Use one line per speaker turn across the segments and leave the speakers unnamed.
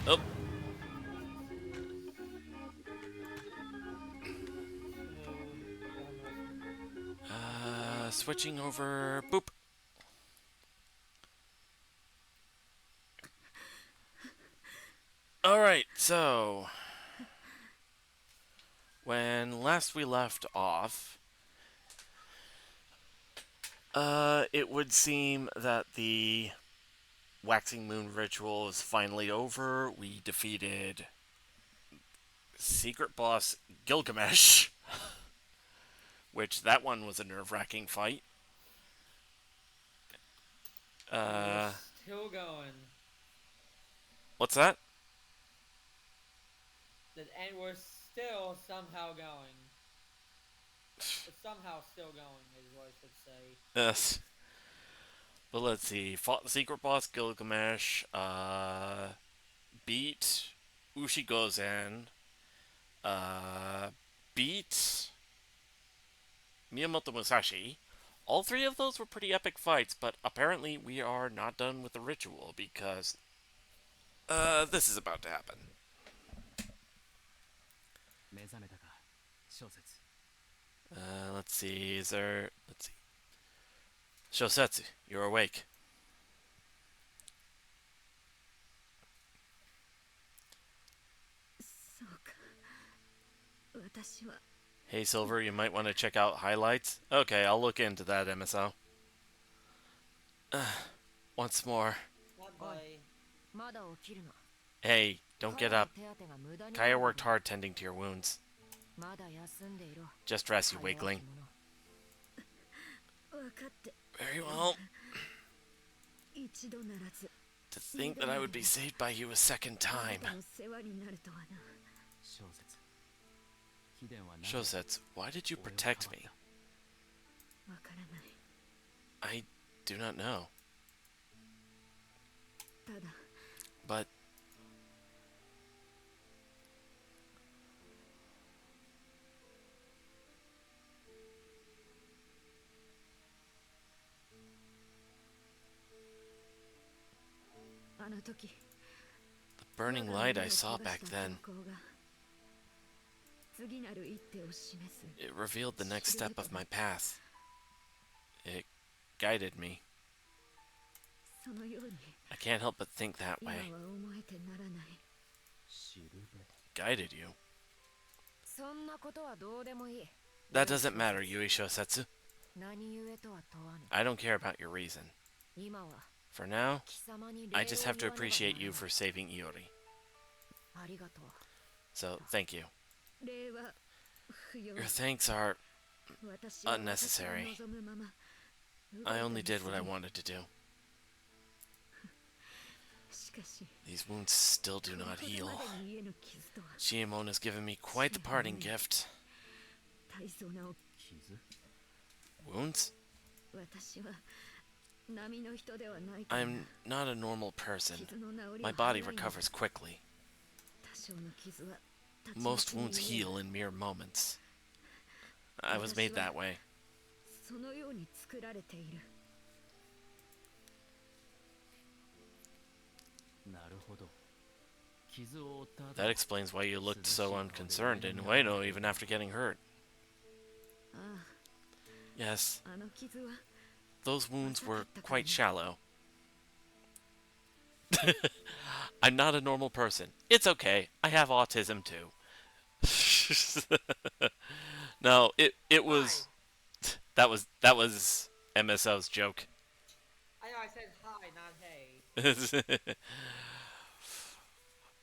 Oh. Switching over. Boop. Alright, so when last we left off, it would seem that the Waxing Moon ritual is finally over. We defeated secret boss Gilgamesh, which that one was a nerve-wracking fight.
We're still going.
What's that?
And we're still somehow going. We're somehow still going, is what I should say.
Yes. But let's see. Fought the secret boss Gilgamesh. Beat Ushigozen. Beat Miyamoto Musashi. All three of those were pretty epic fights, but apparently we are not done with the ritual because this is about to happen. Let's see. Let's see. Shosetsu, you're awake. Hey Silver, you might want to check out highlights. Okay, I'll look into that, MSO. Once more. Hey, don't get up. Kaya worked hard tending to your wounds. Just rest, you weakling. Very well. To think that I would be saved by you a second time. Shosetsu, why did you protect me? I do not know. But the burning light I saw back then, it revealed the next step of my path. It guided me. I can't help but think that way. Guided you? That doesn't matter, Yui Shosetsu. I don't care about your reason. For now, I just have to appreciate you for saving Iori. So, thank you. Your thanks are unnecessary. I only did what I wanted to do. These wounds still do not heal. Shiemon has given me quite the parting gift. Wounds? I'm not a normal person. My body recovers quickly. Most wounds heal in mere moments. I was made that way. That explains why you looked so unconcerned in Ueno even after getting hurt. Yes, those wounds were quite shallow. I'm not a normal person. It's okay. I have autism too. No, it was that was MSO's joke.
I know I said hi, not hey.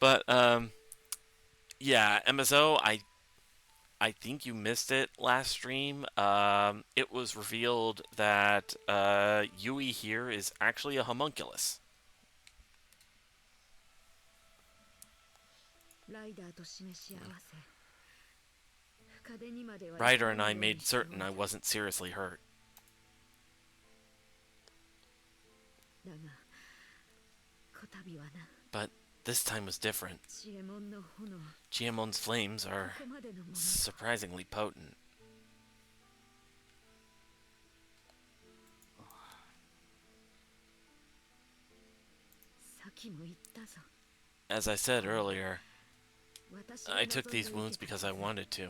But yeah, MSO, I think you missed it last stream. It was revealed that Yui here is actually a homunculus. Ryder and I made certain I wasn't seriously hurt. But this time was different. Chiemon's flames are surprisingly potent. As I said earlier, I took these wounds because I wanted to.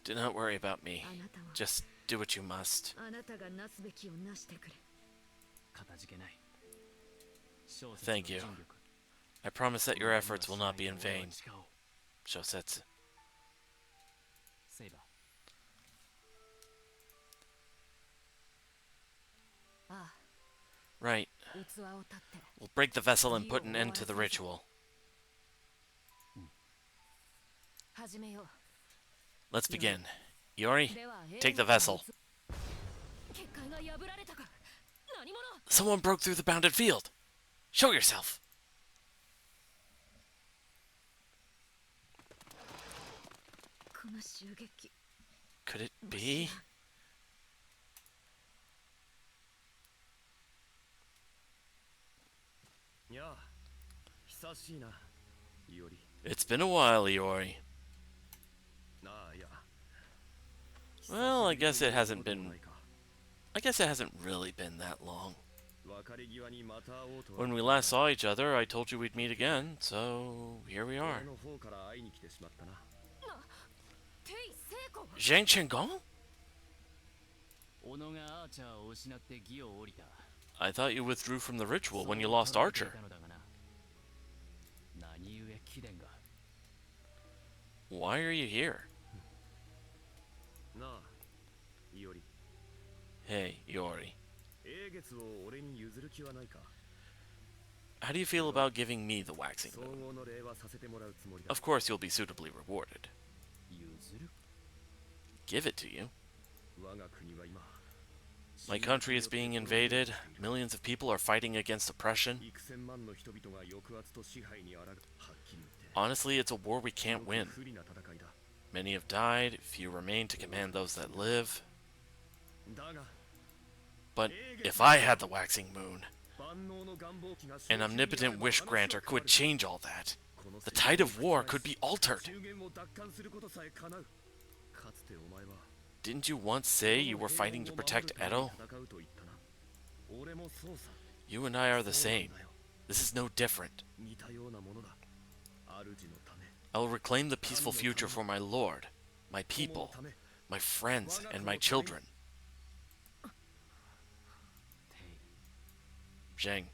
Do not worry about me. Just do what you must. Thank you. I promise that your efforts will not be in vain. Shosetsu. Right. We'll break the vessel and put an end to the ritual. Let's begin. Iori, take the vessel. Someone broke through the bounded field. Show yourself. Could it be? It's been a while, Iori. Well, I guess it hasn't really been that long. When we last saw each other, I told you we'd meet again, so here we are. Zhang Chenggong? I thought you withdrew from the ritual when you lost Archer. Why are you here? Hey, Iori. How do you feel about giving me the waxing moon? Of course you'll be suitably rewarded. Give it to you? My country is being invaded. Millions of people are fighting against oppression. Honestly, it's a war we can't win. Many have died, few remain to command those that live. But if I had the waxing moon, an omnipotent wish granter could change all that. The tide of war could be altered. Didn't you once say you were fighting to protect Edo? You and I are the same. This is no different. I will reclaim the peaceful future for my lord, my people, my friends, and my children. Zhang,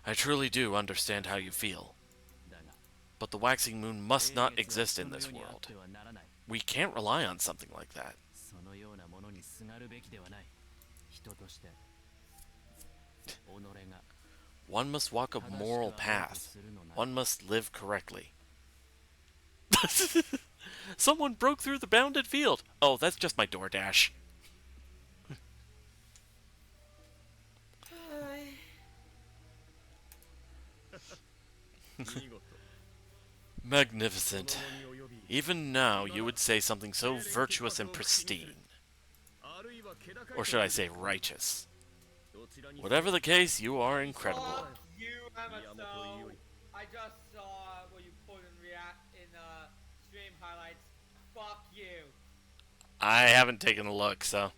I truly do understand how you feel. But the waxing moon must not exist in this world. We can't rely on something like that. One must walk a moral path. One must live correctly. Someone broke through the bounded field. Oh, that's just my DoorDash. Magnificent. Even now, you would say something so virtuous and pristine. Or should I say righteous? Whatever the case, you are incredible.
Fuck you, MSO. I just saw what you put in stream highlights. Fuck you.
I haven't taken a look, so.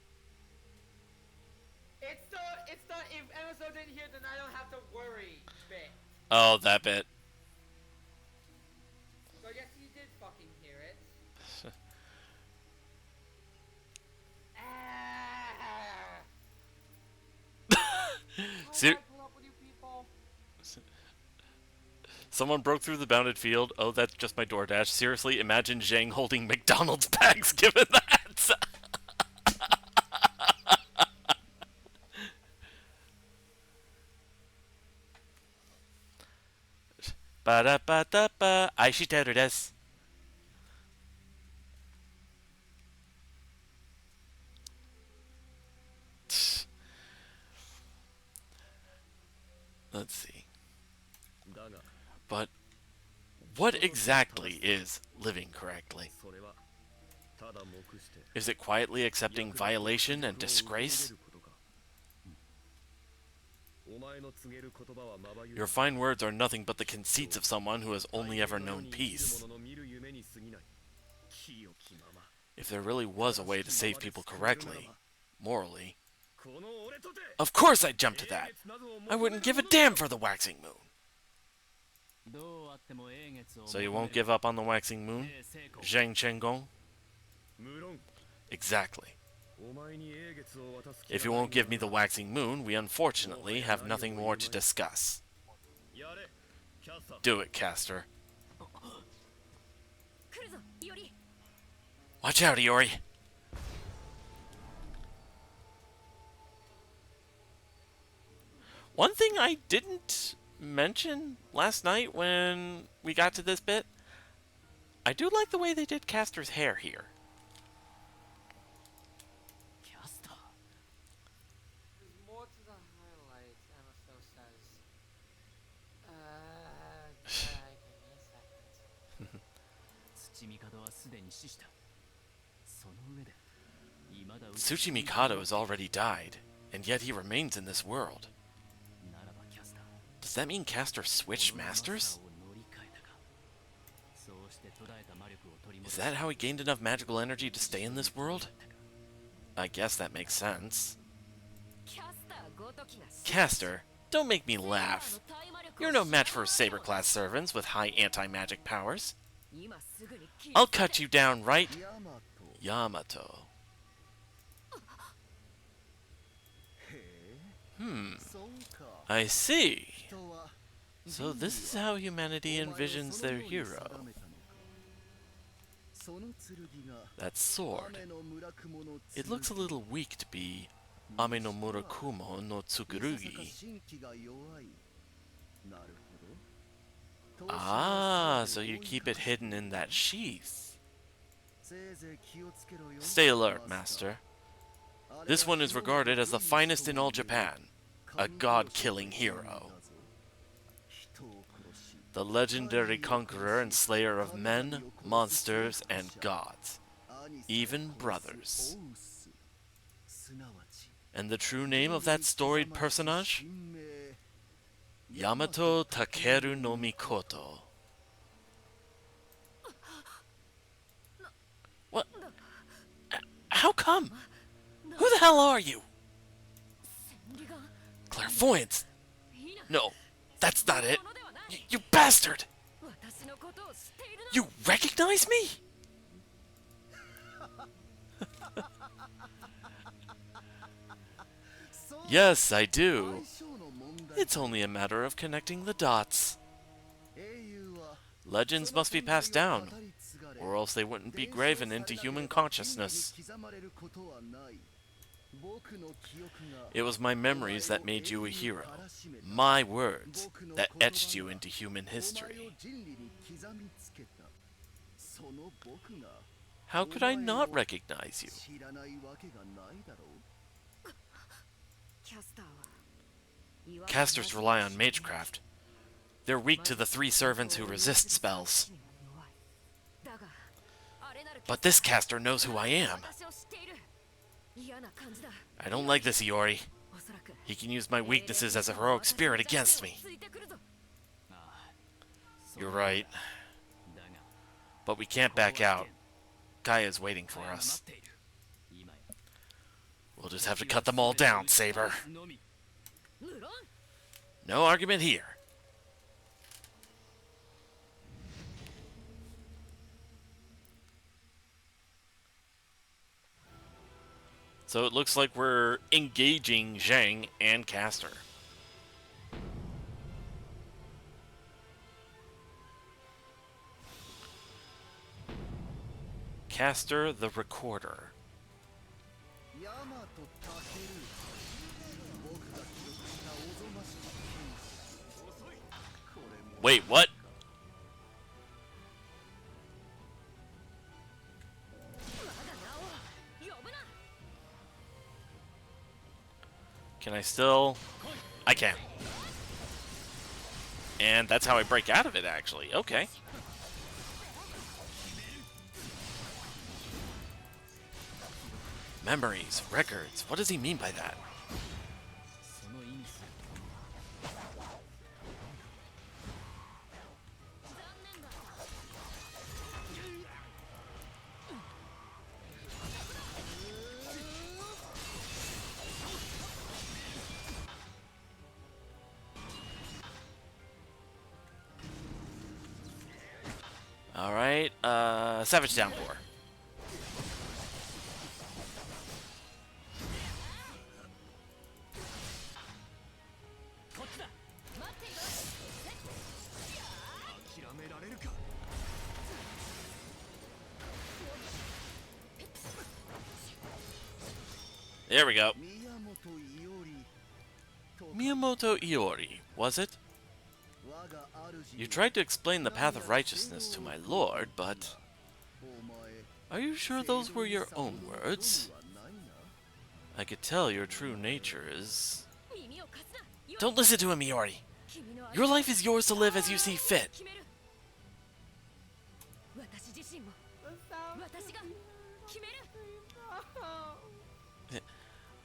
It's the if MSO didn't hear, then I don't have to worry bit.
Oh, that bit.
So yes, you did fucking hear it.
Ser- Someone broke through the bounded field. Oh, that's just my DoorDash. Seriously, imagine Zhang holding McDonald's bags given that. Ba-da-ba-da-ba. Aishiteru desu. Let's see. But what exactly is living correctly? Is it quietly accepting violation and disgrace? Your fine words are nothing but the conceits of someone who has only ever known peace. If there really was a way to save people correctly, morally, of course I'd jump to that. I wouldn't give a damn for the waxing moon. So you won't give up on the waxing moon? Zheng Chenggong? Exactly. If you won't give me the waxing moon, we unfortunately have nothing more to discuss. Do it, Caster. Watch out, Iori. One thing I didn't mention last night when we got to this bit, I do like the way they did Caster's hair here.
There's more to the highlights, MSO says. Give me a second.
Tsuchi Mikado has already died, and yet he remains in this world. Does that mean Caster switched masters? Is that how he gained enough magical energy to stay in this world? I guess that makes sense. Caster, don't make me laugh. You're no match for saber-class servants with high anti-magic powers. I'll cut you down right... Yamato. I see. So this is how humanity envisions their hero. That sword. It looks a little weak to be Ame no Murakumo no Tsukurugi. Ah, so you keep it hidden in that sheath. Stay alert, Master. This one is regarded as the finest in all Japan, a god-killing hero. The legendary conqueror and slayer of men, monsters, and gods, even brothers. And the true name of that storied personage? Yamato Takeru no Mikoto. What? How come? Who the hell are you? Clairvoyance? No, that's not it. You bastard! You recognize me? Yes, I do. It's only a matter of connecting the dots. Legends must be passed down, or else they wouldn't be graven into human consciousness. It was my memories that made you a hero. My words that etched you into human history. How could I not recognize you? Casters rely on magecraft. They're weak to the 3 servants who resist spells. But this caster knows who I am. I don't like this, Iori. He can use my weaknesses as a heroic spirit against me. You're right. But we can't back out. Kaia's waiting for us. We'll just have to cut them all down, Saber. No argument here. So it looks like we're engaging Zheng and Caster. Caster the Recorder. Wait, what? Can I still... I can. And that's how I break out of it, actually. Okay. Memories, records. What does he mean by that? Alright, Savage Downpour. There we go. Miyamoto Iori, was it? You tried to explain the path of righteousness to my lord, but... Are you sure those were your own words? I could tell your true nature is... Don't listen to him, Iori! Your life is yours to live as you see fit.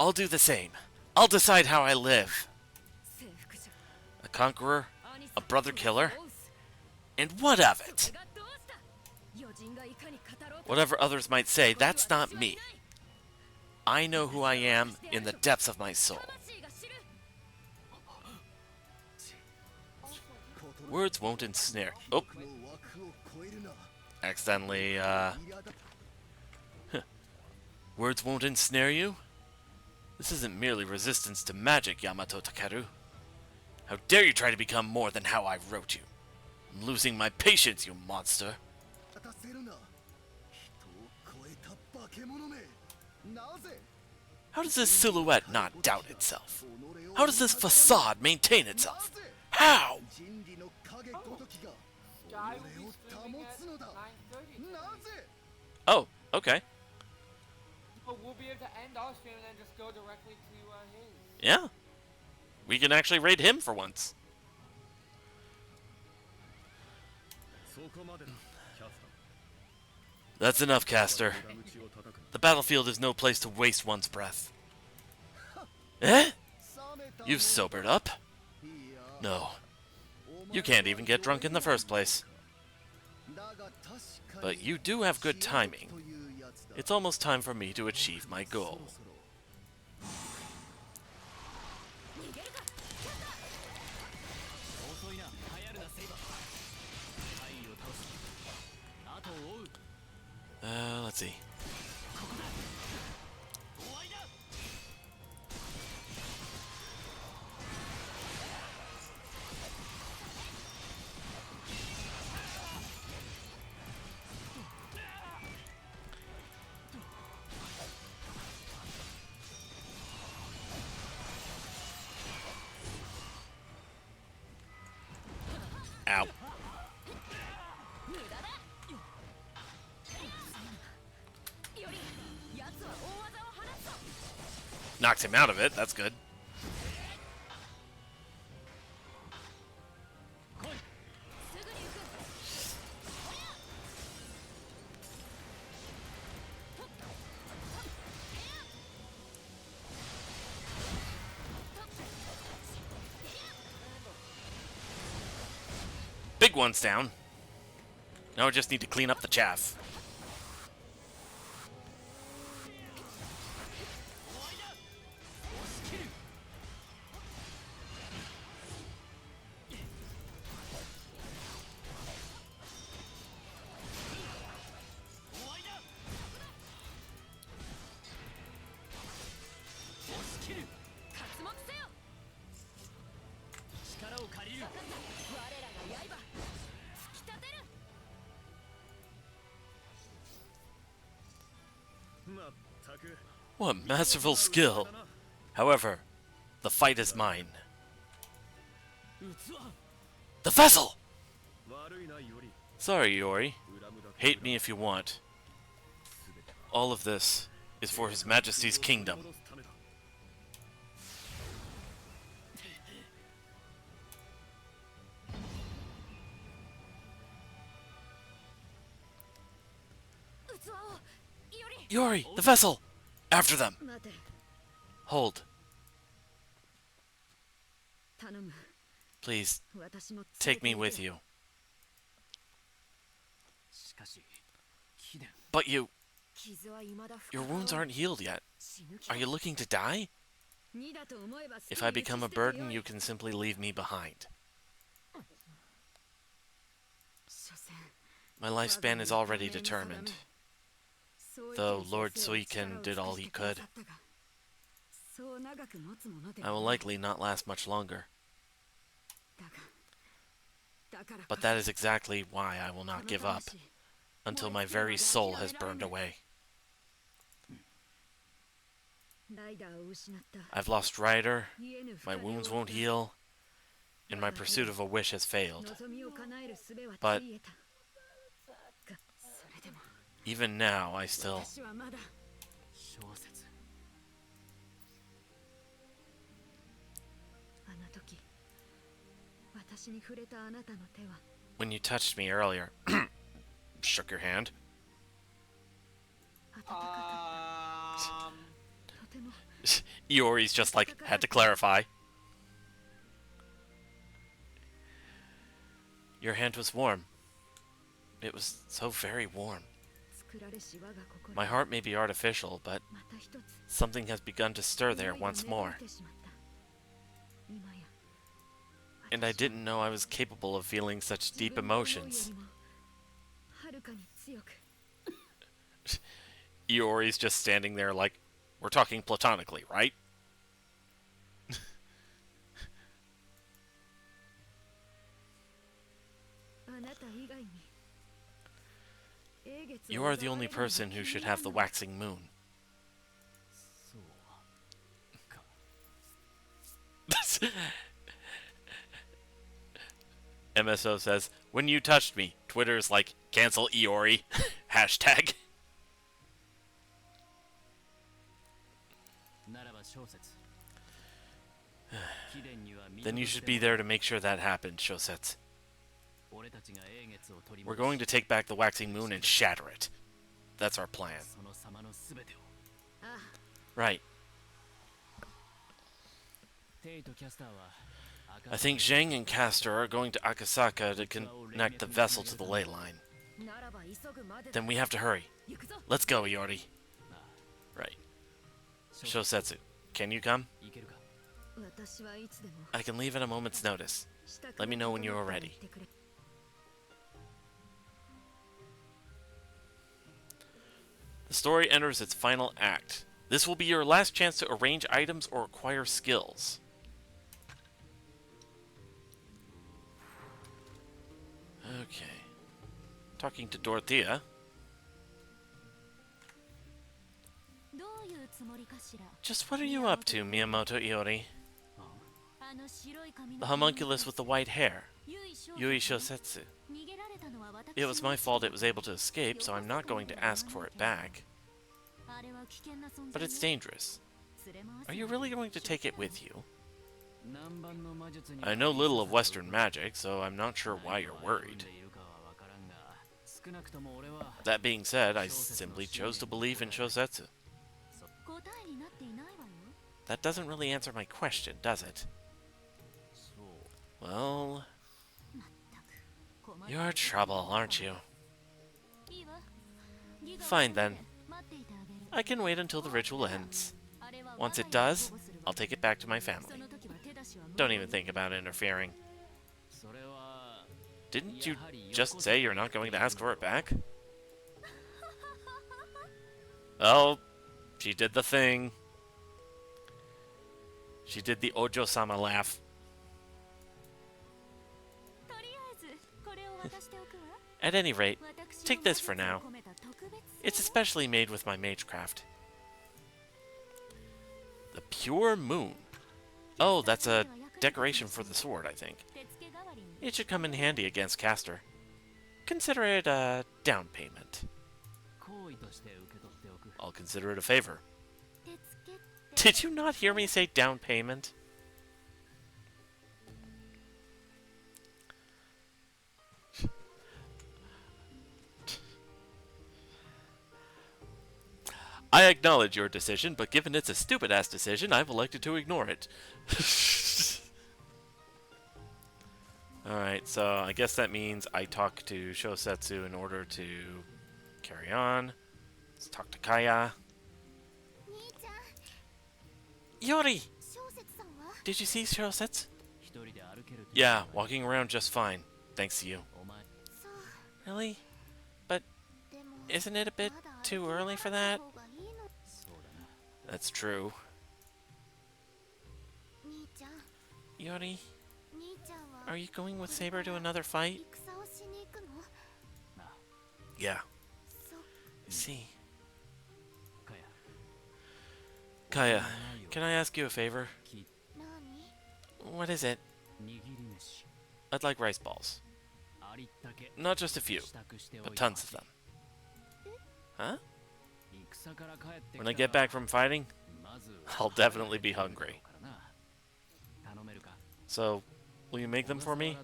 I'll do the same. I'll decide how I live. A conqueror, a brother killer, and what of it? Whatever others might say, that's not me. I know who I am in the depths of my soul. Words won't ensnare. Oh. Accidentally, Words won't ensnare you? This isn't merely resistance to magic, Yamato Takeru. How dare you try to become more than how I wrote you? I'm losing my patience, you monster. How does this silhouette not doubt itself? How does this facade maintain itself? How?
Guy will be streaming at 9:30 tonight.
Oh, okay.
But we'll be able to end our stream and then just go directly to his.
Yeah. We can actually raid him for once. That's enough, Caster. The battlefield is no place to waste one's breath. Eh? You've sobered up? No. You can't even get drunk in the first place. But you do have good timing. It's almost time for me to achieve my goal. Let's see. Ow. Knocked him out of it, that's good. Big one's down. Now I just need to clean up the chaff. What masterful skill! However, the fight is mine. The vessel! Sorry, Iori. Hate me if you want. All of this is for His Majesty's kingdom. Iori, the vessel! After them! Hold. Please, take me with you. But your wounds aren't healed yet. Are you looking to die? If I become a burden, you can simply leave me behind. My lifespan is already determined, though Lord Suiken did all he could. I will likely not last much longer. But that is exactly why I will not give up, until my very soul has burned away. I've lost Ryder, my wounds won't heal, and my pursuit of a wish has failed. But even now, I still... When you touched me earlier, shook your hand. Iori's just like, had to clarify. Your hand was warm. It was so very warm. My heart may be artificial, but something has begun to stir there once more. And I didn't know I was capable of feeling such deep emotions. Iori's just standing there like, we're talking platonically, right? You are the only person who should have the waxing moon. MSO says, when you touched me, Twitter's like, cancel Iori. Hashtag. Then you should be there to make sure that happened, Shosetsu. We're going to take back the waxing moon and shatter it. That's our plan. Right. I think Zhang and Castor are going to Akasaka to connect the vessel to the ley line. Then we have to hurry. Let's go, Iori. Right. Shosetsu, can you come? I can leave at a moment's notice. Let me know when you are ready. The story enters its final act. This will be your last chance to arrange items or acquire skills. Okay. Talking to Dorothea. Just what are you up to, Miyamoto Iori? The homunculus with the white hair. Yui Shosetsu. It was my fault it was able to escape, so I'm not going to ask for it back. But it's dangerous. Are you really going to take it with you? I know little of Western magic, so I'm not sure why you're worried. That being said, I simply chose to believe in Shosetsu. That doesn't really answer my question, does it? Well... You're trouble, aren't you? Fine then. I can wait until the ritual ends. Once it does, I'll take it back to my family. Don't even think about interfering. Didn't you just say you're not going to ask for it back? Oh, she did the thing. She did the Ojo-sama laugh. At any rate, take this for now. It's especially made with my magecraft. The Pure Moon. Oh, that's a decoration for the sword, I think. It should come in handy against Castor. Consider it a down payment. I'll consider it a favor. Did you not hear me say down payment? I acknowledge your decision, but given it's a stupid-ass decision, I've elected to ignore it. Alright, so I guess that means I talk to Shosetsu in order to carry on. Let's talk to Kaya. Yori! Did you see Shosetsu? Yeah, walking around just fine. Thanks to you. Really? isn't it a bit too early for that? That's true. Yori, are you going with Saber to another fight? Yeah. See. Kaya, can I ask you a favor? What is it? I'd like rice balls. Not just a few, but tons of them. Huh? When I get back from fighting, I'll definitely be hungry. So, will you make them for me?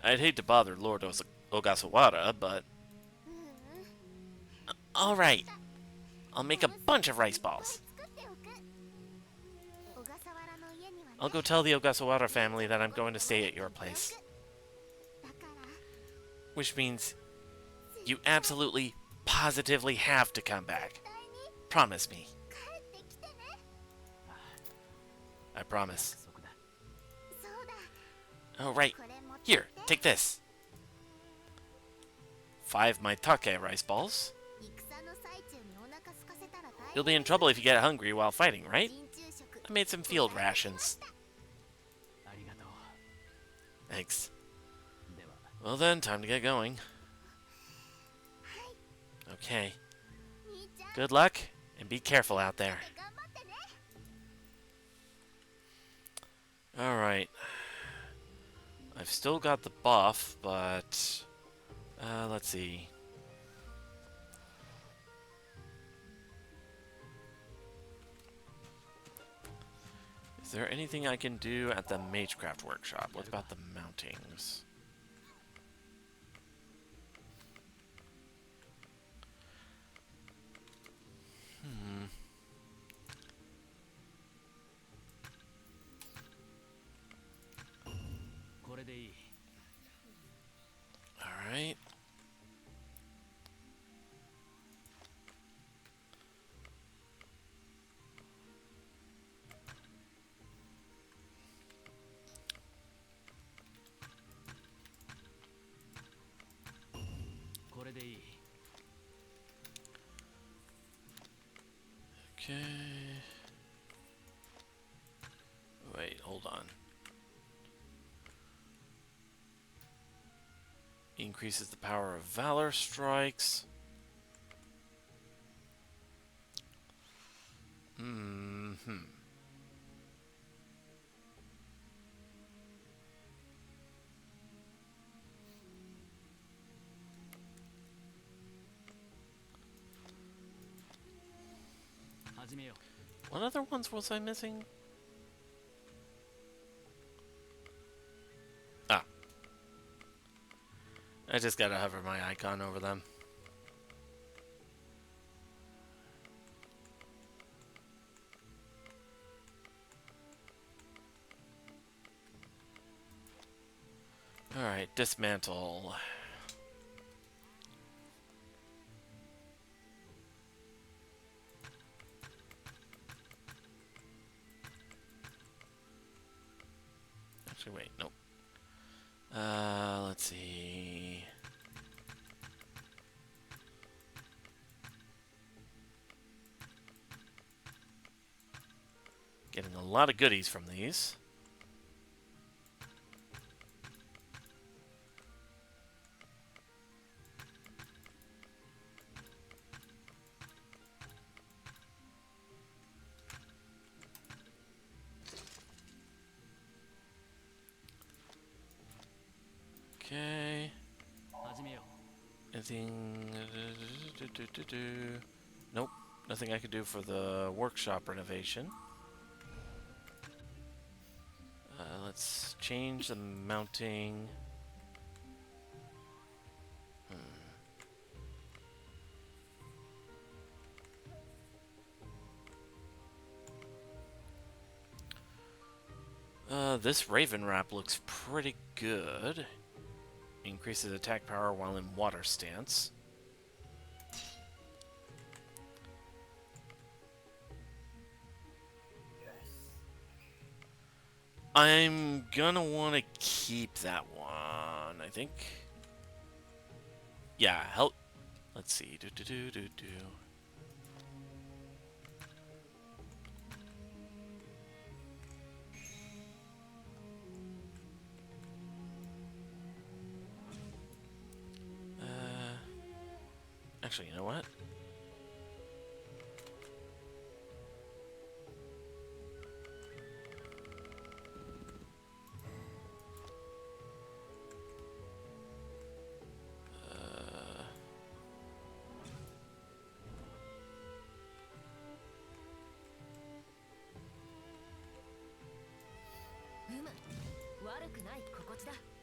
I'd hate to bother Lord Ogasawara, but... Alright, I'll make a bunch of rice balls. I'll go tell the Ogasawara family that I'm going to stay at your place. Which means you absolutely, positively have to come back. Promise me. I promise. Oh, right. Here, take this. 5 maitake rice balls. You'll be in trouble if you get hungry while fighting, right? I made some field rations. Thanks. Well then, time to get going. Okay. Good luck, and be careful out there. Alright. I've still got the buff, but... let's see. Is there anything I can do at the Magecraft workshop? What about the mountings? Alright. Okay. Wait, hold on. Increases the power of Valor strikes. What other ones was I missing? Ah. I just gotta hover my icon over them. Alright, dismantle. Actually, wait, nope. Let's see. Getting a lot of goodies from these. Okay. Anything? Nope. Nothing I could do for the workshop renovation. Let's change the mounting. This Raven Wrap looks pretty good. Increases attack power while in water stance. I'm gonna want to keep that one, I think. Yeah, let's let's see. Do do do do do. Actually, you know what?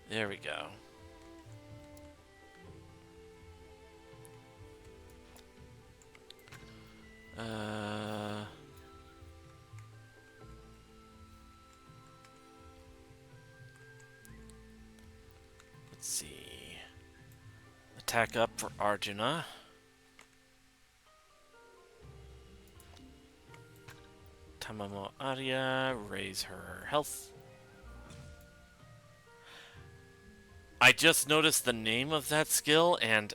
There we go. Let's see. Attack up for Arjuna. Tamamo Arya, raise her health. I just noticed the name of that skill, and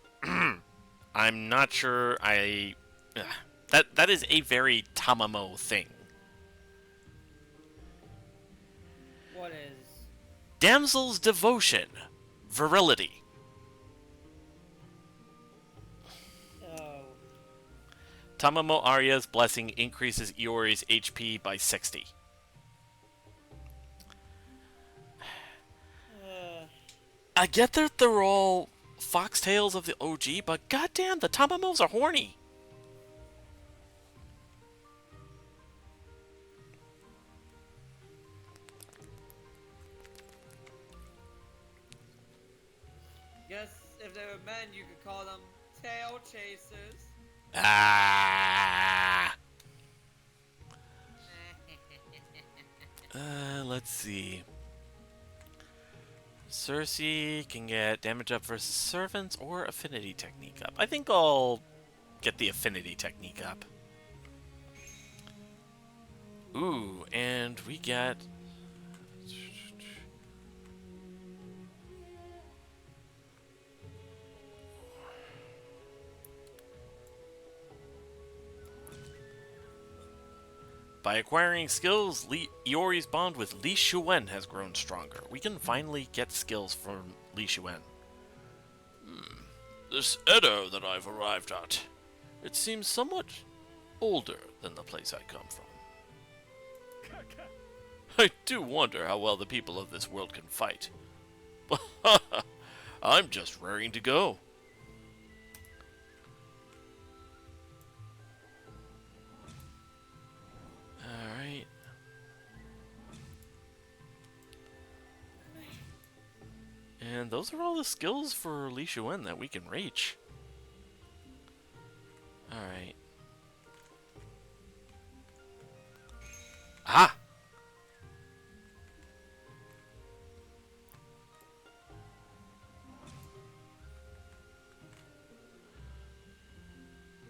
I'm not sure that is a very Tamamo thing.
What is?
Damsel's Devotion. Virility.
Oh.
Tamamo Arya's blessing increases Iori's HP by 60. I get that they're all foxtails of the OG, but goddamn, the Tamamos are horny.
Guess if they were men, you could call them tail chasers.
Ah. Let's see. Cersei can get damage up versus servants or affinity technique up. I think I'll get the affinity technique up. Ooh, and we get... By acquiring skills, Iori's bond with Li Shuen has grown stronger. We can finally get skills from Li Shuen. This Edo that I've arrived at, it seems somewhat older than the place I come from. I do wonder how well the people of this world can fight. I'm just raring to go. Alright. And those are all the skills for Li Shuen that we can reach. Alright. Ah!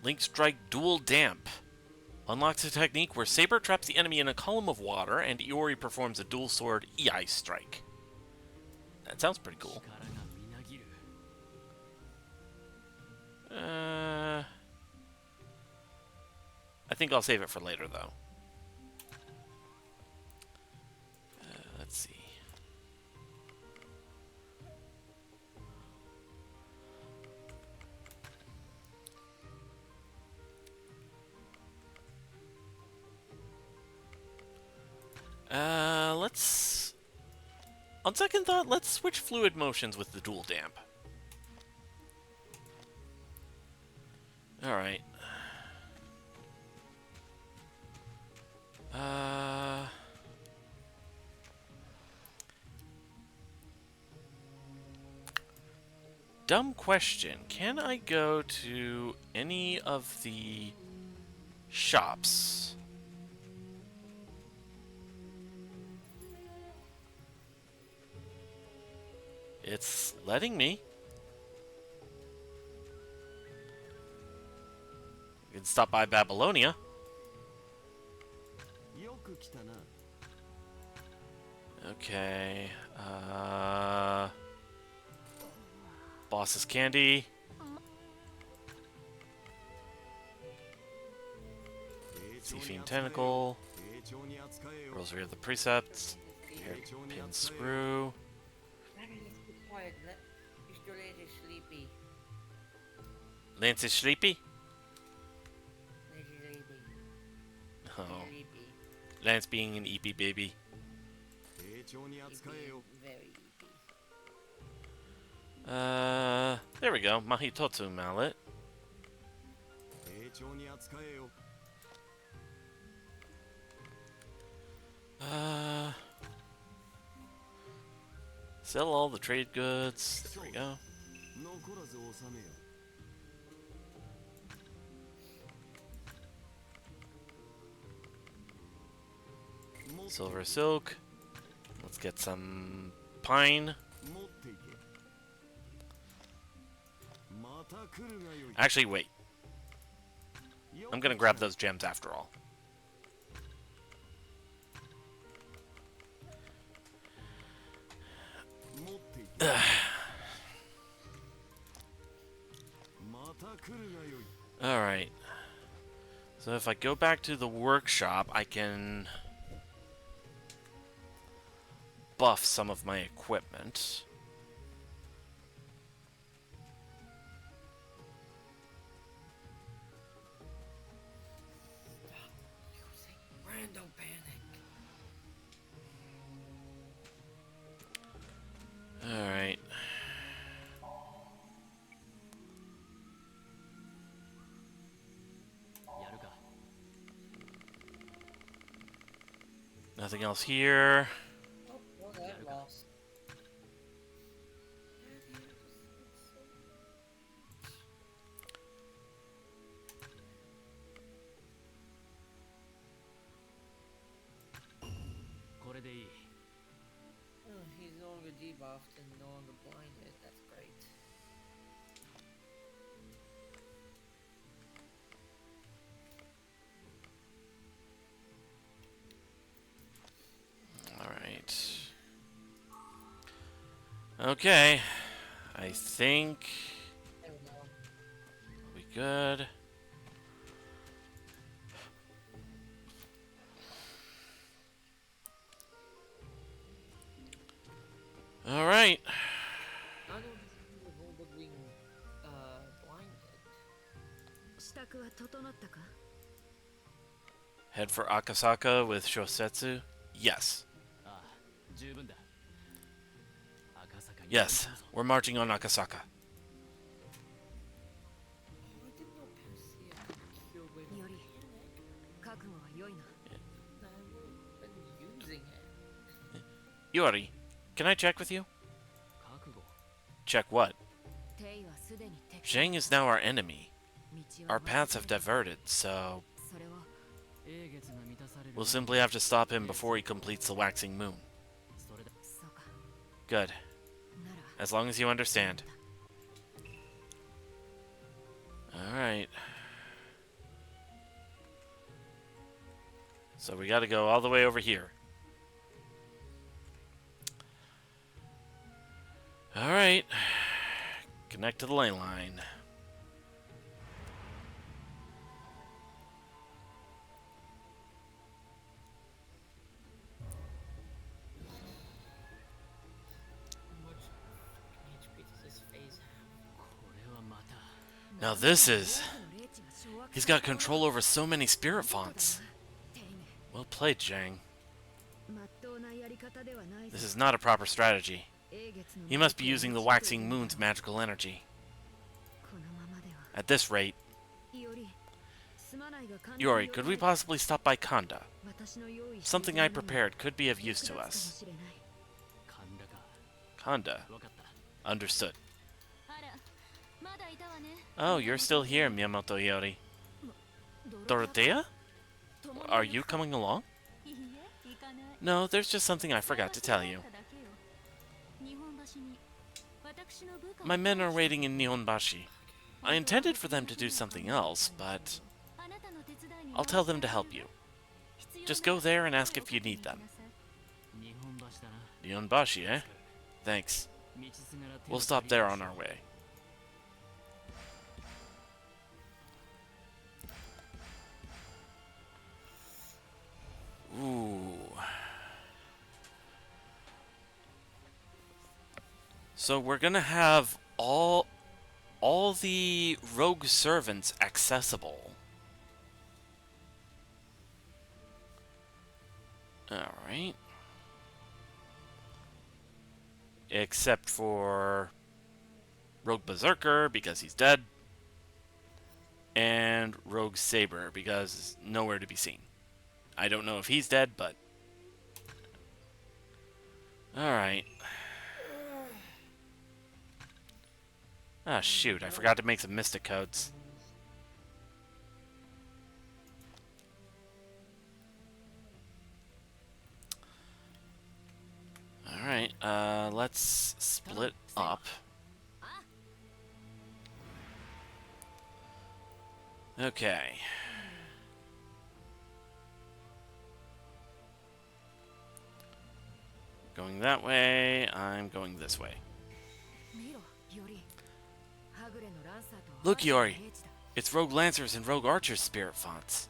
Link Strike Dual Damp. Unlocks a technique where Saber traps the enemy in a column of water and Iori performs a dual sword E-Ice Strike. That sounds pretty cool. I think I'll save it for later, though. Let's see. Let's... On second thought, let's switch fluid motions with the dual damp. Alright. Dumb question. Can I go to any of the shops? It's letting me. We can stop by Babylonia. Okay. Boss's candy. Sea-Fiend Tentacle. Rosary of the Precepts. Hairpin Screw.
Remy, let's be quiet. Mr. Lane is sleepy.
Lance is sleepy?
Lance is sleepy.
Oh.
Sleepy.
Lance being an EP baby.
He's being very eepy.
There we go. Mahitotsu Mallet. Sell all the trade goods. There we go. Silver silk. Let's get some pine. Actually, wait. I'm gonna grab those gems after all. Alright. So if I go back to the workshop, I can buff some of my equipment.
Stop using random panic.
Alright. Nothing else here.
Oh, well, that lost. Oh, he's no longer debuffed and no longer blinded. That's great.
Alright. Okay. I think
There we go.
we'll be good. Alright.
I don't think we've all but being blinded.
Head for Akasaka with Shosetsu? Yes. Yes, we're marching on Akasaka.
Oh, I didn't know Panacea could cure with panic. I've been using it.
Yori, can I check with you? Check what? Zhang is now our enemy. Our paths have diverted, so we'll simply have to stop him before he completes the waxing moon. Good. As long as you understand. Alright. So we gotta go all the way over here. Alright. Connect to the ley line.
How much HP does this phase have?
Now this is... He's got control over so many spirit fonts. Well played, Zhang. This is not a proper strategy. He must be using the waxing moon's magical energy. At this rate... Yori, could we possibly stop by Kanda? Something I prepared could be of use to us. Kanda. Understood. Oh, you're still here, Miyamoto Yori. Dorothea? Are you coming along? No, there's just something I forgot to tell you. My men are waiting in Nihonbashi. I intended for them to do something else, but I'll tell them to help you. Just go there and ask if you need them. Nihonbashi, eh? Thanks. We'll stop there on our way. So we're gonna have all the rogue servants accessible. All right. Except for Rogue Berserker because he's dead, and Rogue Saber because he's nowhere to be seen. I don't know if he's dead, but all right. Ah, shoot! I forgot to make some Mystic codes. All right. Let's split up. Okay. Going that way. I'm going this way. Look, Yori. It's Rogue Lancers and Rogue Archers spirit fonts.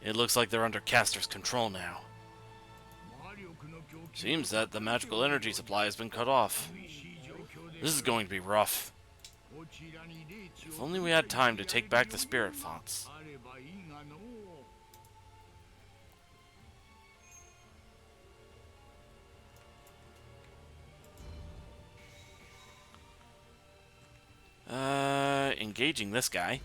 It looks like they're under Caster's control now. Seems that the magical energy supply has been cut off. This is going to be rough. If only we had time to take back the spirit fonts. Engaging this guy.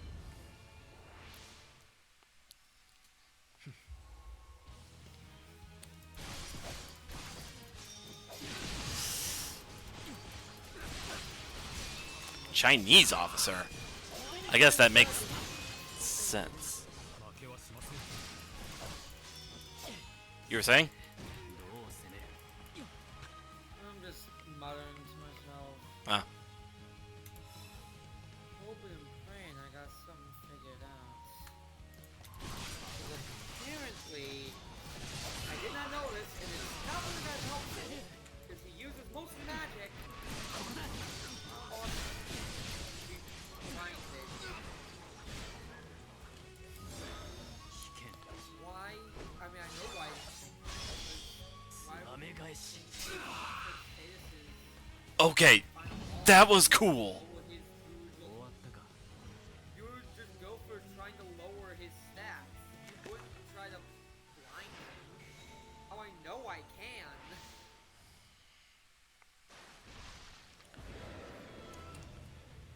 Chinese officer. I guess that makes sense. You were saying?
I'm just muttering to myself.
Ah.
Hoping and praying I got something figured out. Because apparently, I did not notice, and it's not one of the guys helping me, because he uses most magic on why? I mean, I know why.
Okay, that was cool.
You would just go for trying to lower his stats. You wouldn't try to blind him. Oh, I know I can.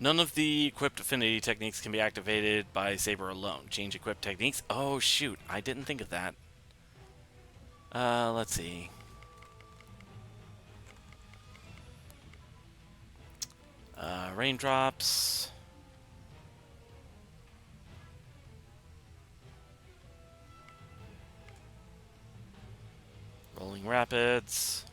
None of the equipped affinity techniques can be activated by Saber alone. Change equipped techniques. Oh, shoot. I didn't think of that. Let's see. Raindrops. Rolling Rapids.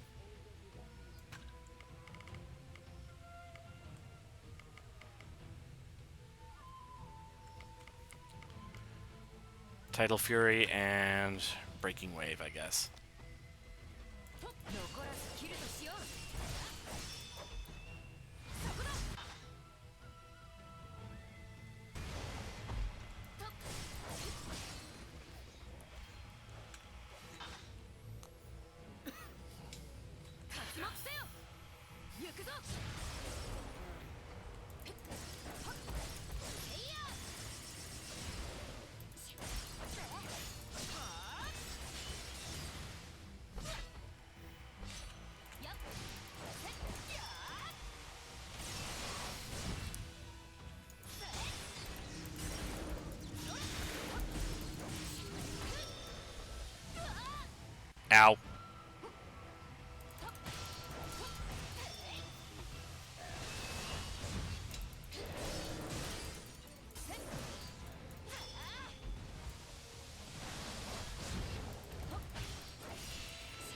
Tidal Fury and Breaking Wave, I guess. Ow.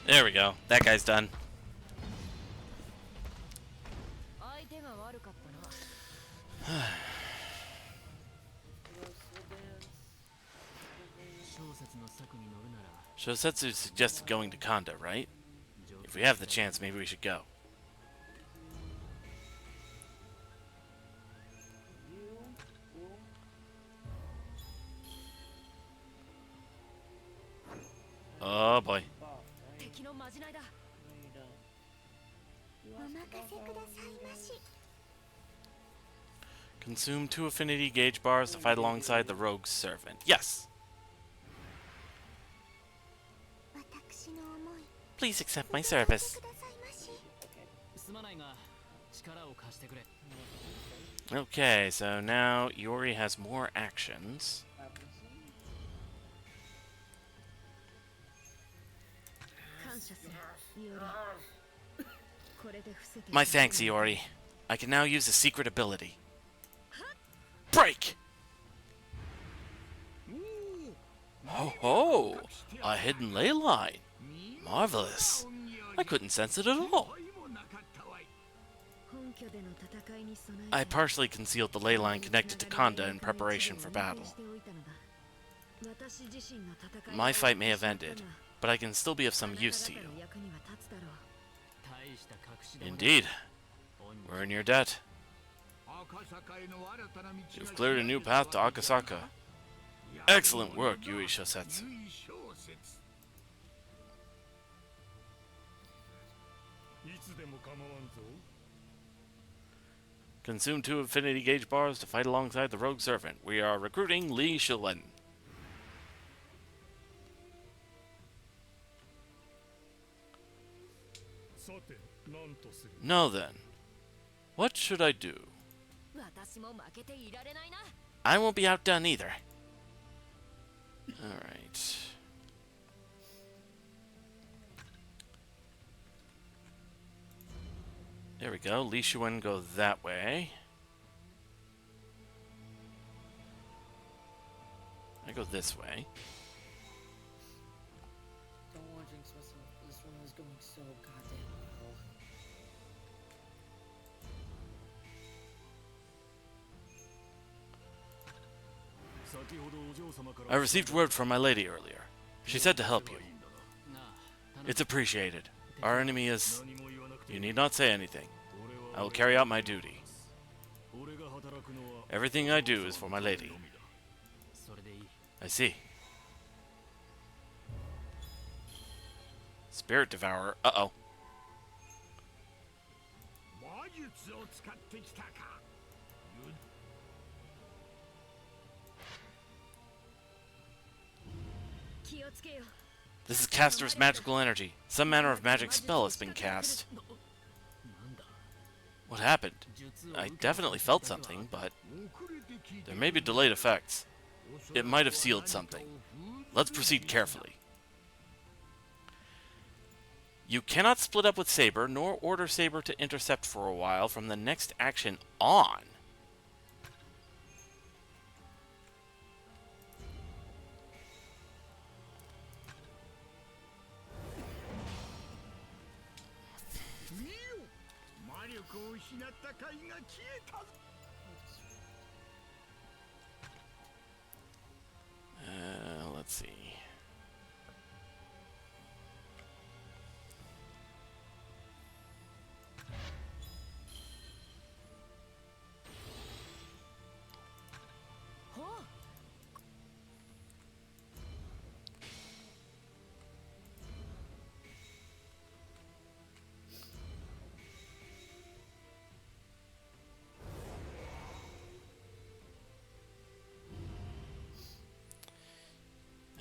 There we go. That guy's done. Shosetsu suggested going to Kanda, right? If we have the chance, maybe we should go. Oh boy.
you don't. You asked about volunteers.
Consume 2 affinity gauge bars to fight alongside the rogue servant. Yes! Please accept my service. Okay, so now Yori has more actions. My thanks, Iori. I can now use a secret ability. Break! Ho ho! A hidden ley line. Marvelous. I couldn't sense it at all. I partially concealed the ley line connected to Kanda in preparation for battle. My fight may have ended, but I can still be of some use to you. Indeed. We're in your debt. You've cleared a new path to Akasaka. Excellent work, Yui Shosetsu. Consume 2 affinity gauge bars to fight alongside the rogue servant. We are recruiting Li Shilen. Now then, what should I do? I won't be outdone either. Alright. There we go. Li Shuen go that way. I go this way.
Don't want to jinx myself. This one was going so goddamn well.
I received word from my lady earlier. She said to help you. It's appreciated. Our enemy is... You need not say anything. I will carry out my duty. Everything I do is for my lady. I see. Spirit Devourer. Uh-oh. This is Caster's magical energy. Some manner of magic spell has been cast. What happened? I definitely felt something, but there may be delayed effects. It might have sealed something. Let's proceed carefully. You cannot split up with Saber, nor order Saber to intercept for a while from the next action on. Let's see.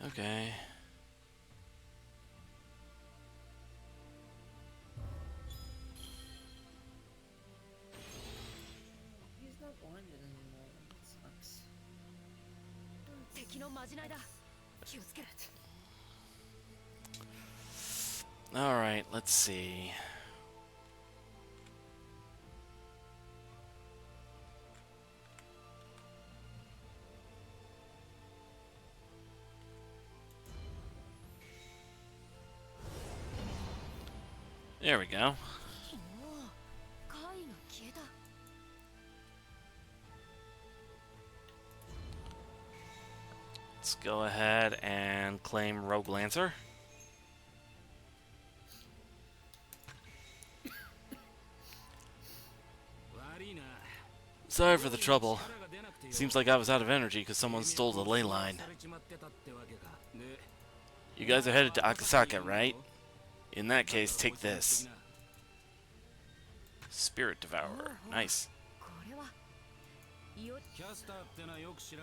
Okay.
He's not blinded anymore. That sucks.
Alright, let's see. There we go. Let's go ahead and claim Rogue Lancer. Sorry for the trouble. Seems like I was out of energy because someone stole the ley line. You guys are headed to Akasaka, right? In that case, take this. Spirit Devourer. Nice.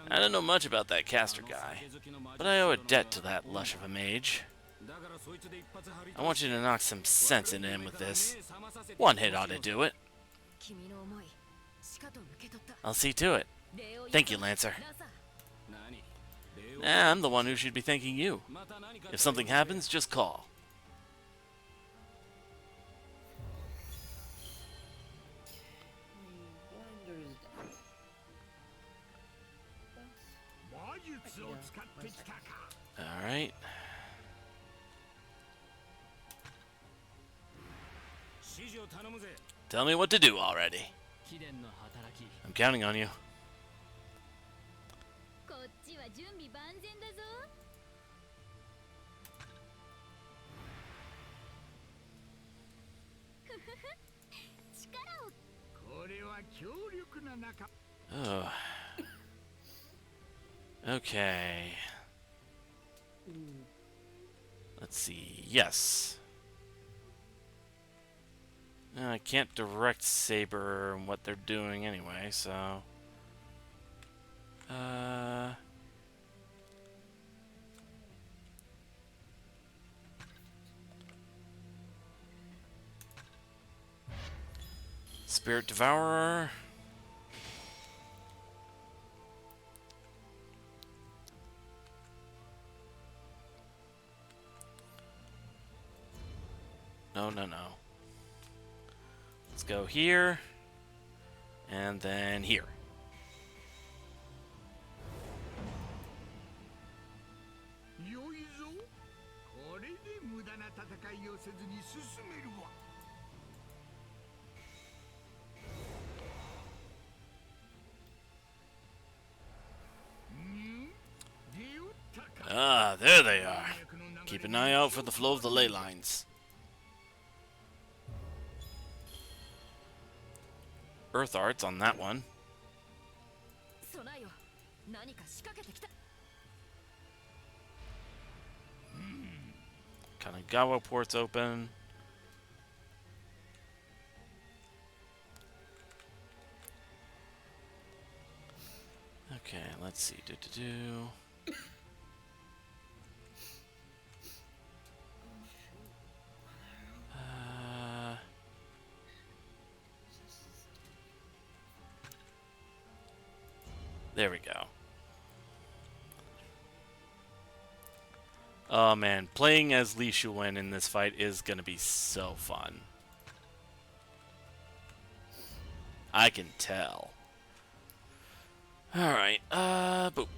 I don't know much about that caster guy, but I owe a debt to that lush of a mage. I want you to knock some sense into him with this. One hit ought to do it. I'll see to it. Thank you, Lancer. I'm the one who should be thanking you. If something happens, just call. Alright. Tell me what to do already. I'm counting on you. Oh. Okay. Let's see. Yes. I can't direct Saber and what they're doing anyway, so... Spirit Devourer. No, no, no. Let's go here. And then here. Ah, there they are. Keep an eye out for the flow of the ley lines. Earth Arts on that one. Kanagawa port's open. Okay, let's see. There we go. Oh man, playing as Li Shuwen in this fight is gonna be so fun. I can tell. Alright, boop.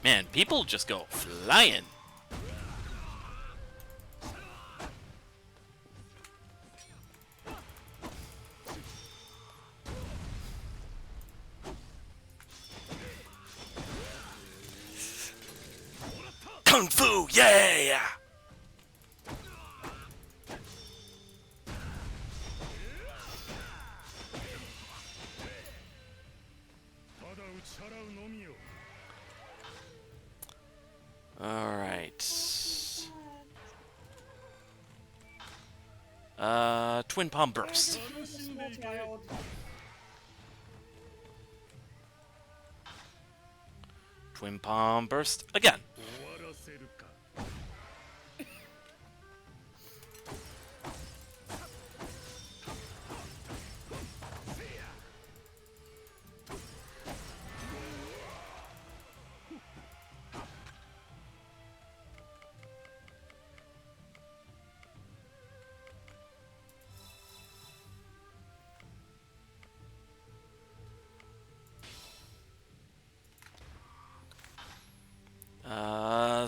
Man, people just go flying. Kung Fu, yeah! Alright. Twin Palm Burst. Twin Palm Burst again.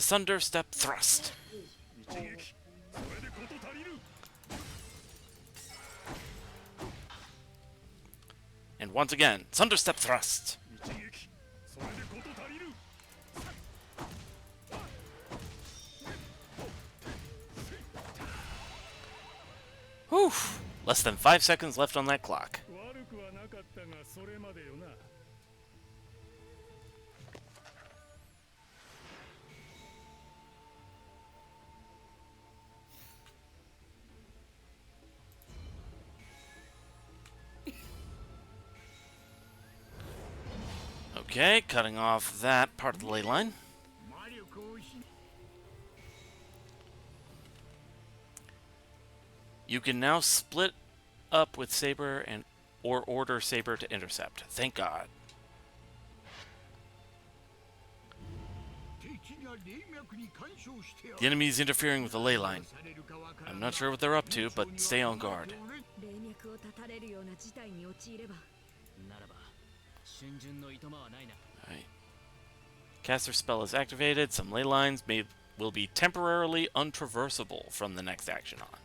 Thunder Step Thrust. And once again, Thunderstep Thrust. Whew. Less than 5 seconds left on that clock. Okay, cutting off that part of the ley line. You can now split up with Saber and or order Saber to intercept. Thank God. The enemy is interfering with the ley line. I'm not sure what they're up to, but stay on guard. Alright. Caster spell is activated. Some ley lines will be temporarily untraversable from the next action on.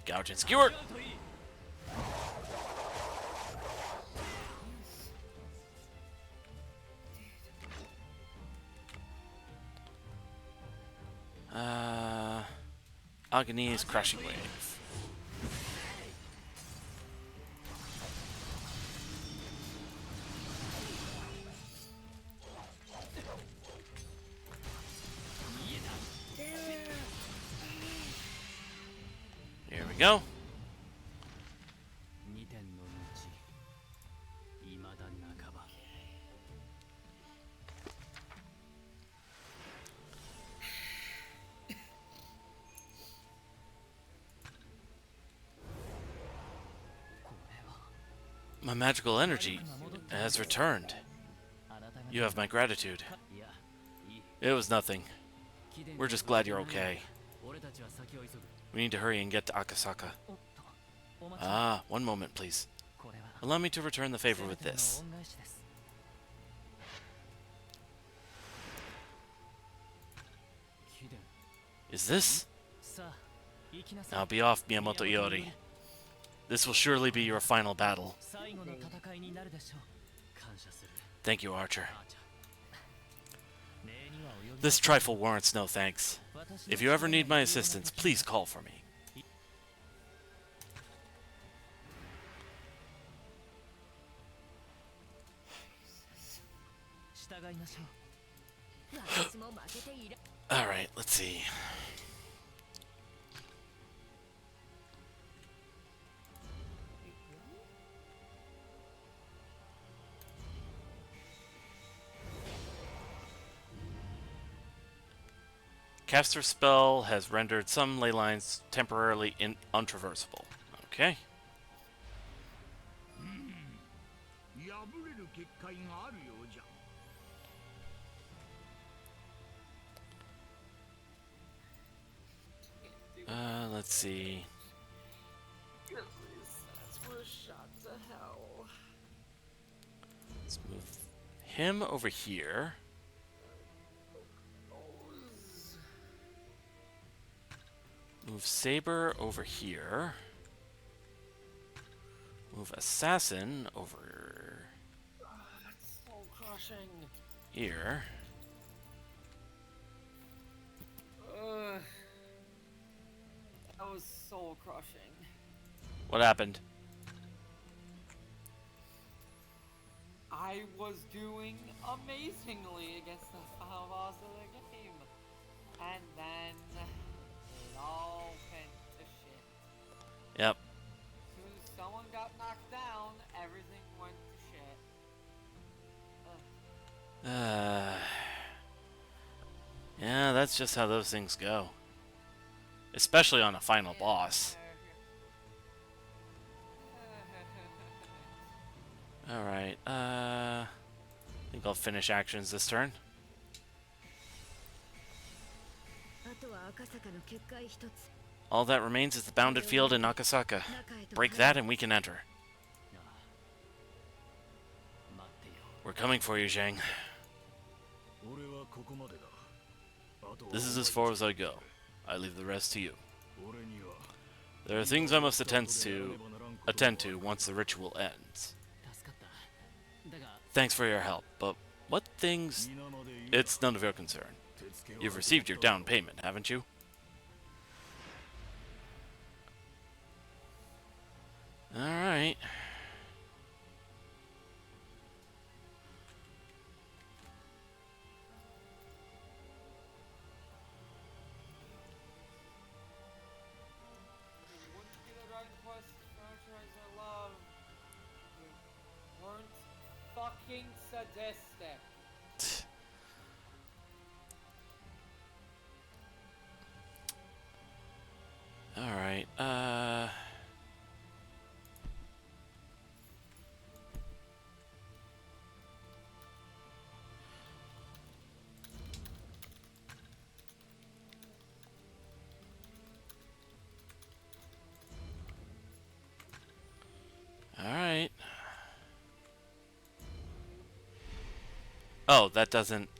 Gouge and Skewer! Agony's Crushing Wave. Here we go. My magical energy has returned. You have my gratitude. It was nothing. We're just glad you're okay. We need to hurry and get to Akasaka. Ah, one moment, please. Allow me to return the favor with this. Is this? Now be off, Miyamoto Iori. This will surely be your final battle. Thank you, Archer. This trifle warrants no thanks. If you ever need my assistance, please call for me. Alright, let's see. Caster's spell has rendered some ley lines temporarily untraversable. Okay. Let's see. Let's move him over here. Move Saber over here. Move Assassin over
That's so crushing.
here.
That was soul crushing.
What happened?
I was doing amazingly against the final boss of the game. And then it all went to shit.
Yep.
As soon as someone got knocked down, everything went to shit. Ugh.
Yeah, that's just how those things go. Especially on a final boss. Alright, I think I'll finish actions this turn. All that remains is the bounded field in Akasaka. Break that and we can enter. We're coming for you, Zhang. This is as far as I go. I leave the rest to you. There are things I must attend to once the ritual ends. Thanks for your help, but what things? It's none of your concern. You've received your down payment, haven't you? Alright.
Wouldn't be the Dragon Quest franchise I love. You weren't fucking sadistic.
Alright, Alright. Oh, that doesn't...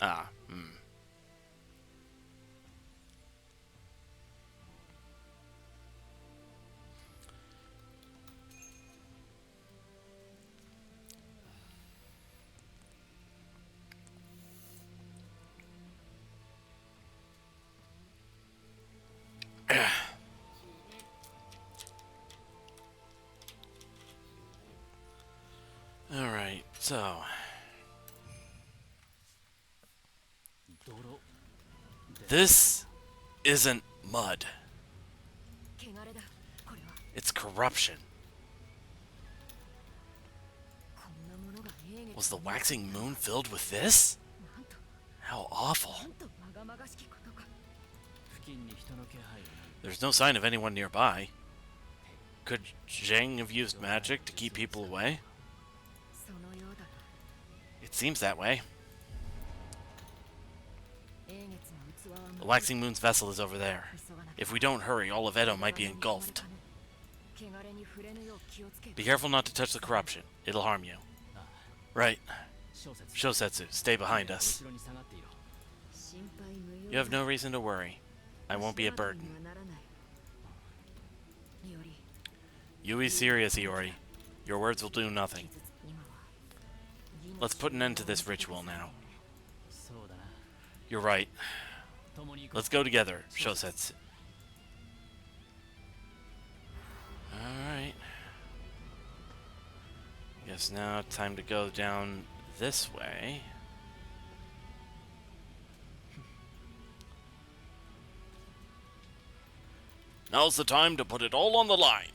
Alright, so... This isn't mud. It's corruption. Was the waxing moon filled with this? How awful. There's no sign of anyone nearby. Could Zhang have used magic to keep people away? It seems that way. The Waxing Moon's vessel is over there. If we don't hurry, all of Edo might be engulfed. Be careful not to touch the corruption. It'll harm you. Right. Shosetsu, stay behind us. You have no reason to worry. I won't be a burden. Yui's serious, Iori. Your words will do nothing. Let's put an end to this ritual now. You're right. Let's go together, Shosetsu. Alright. Guess now time to go down this way. Now's the time to put it all on the line.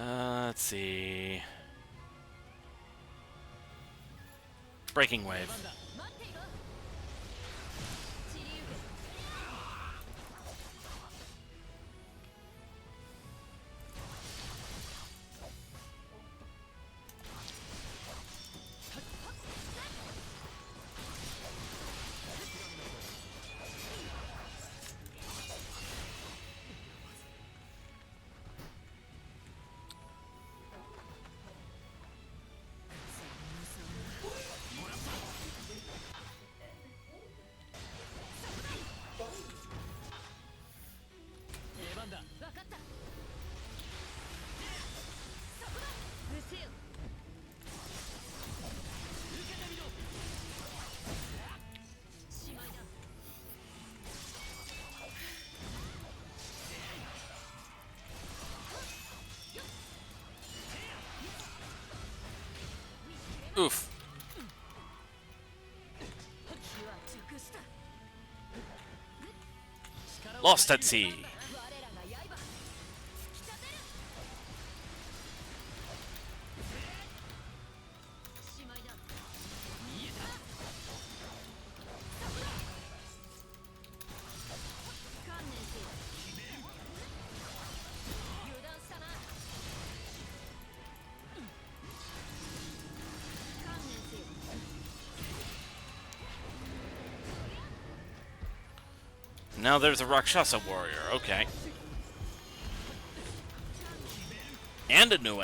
Let's see. Breaking wave. Oof. Lost at sea. Now there's a Rakshasa warrior. Okay. And a Nue.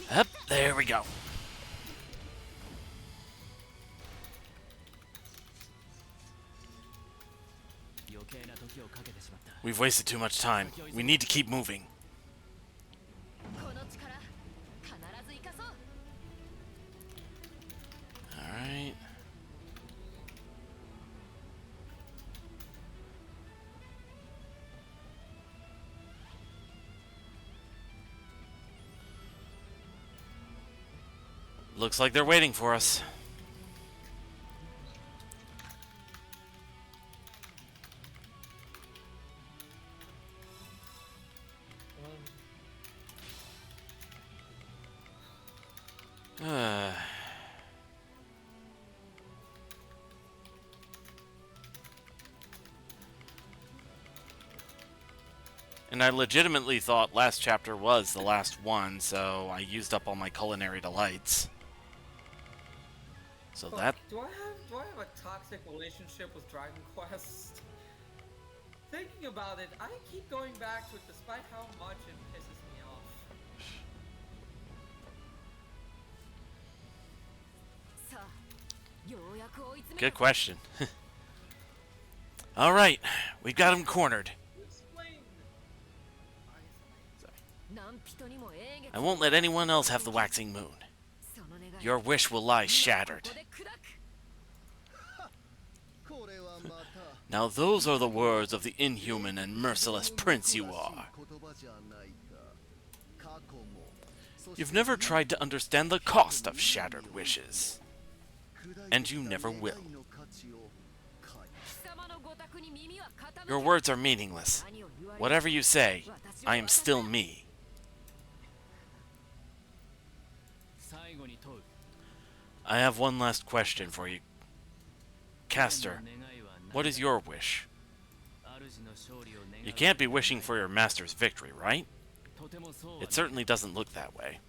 Yep, there we go. We've wasted too much time. We need to keep moving. Alright. Looks like they're waiting for us. And I legitimately thought last chapter was the last one, so I used up all my culinary delights. So
Fuck,
that...
do I have a toxic relationship with Dragon Quest? Thinking about it, I keep going back to it despite how much it pisses me off.
Good question. Alright, we've got him cornered.
Explain.
I won't let anyone else have the waxing moon. Your wish will lie shattered. Now those are the words of the inhuman and merciless prince you are. You've never tried to understand the cost of shattered wishes. And you never will. Your words are meaningless. Whatever you say, I am still me. I have one last question for you. Caster, what is your wish? You can't be wishing for your master's victory, right? It certainly doesn't look that way.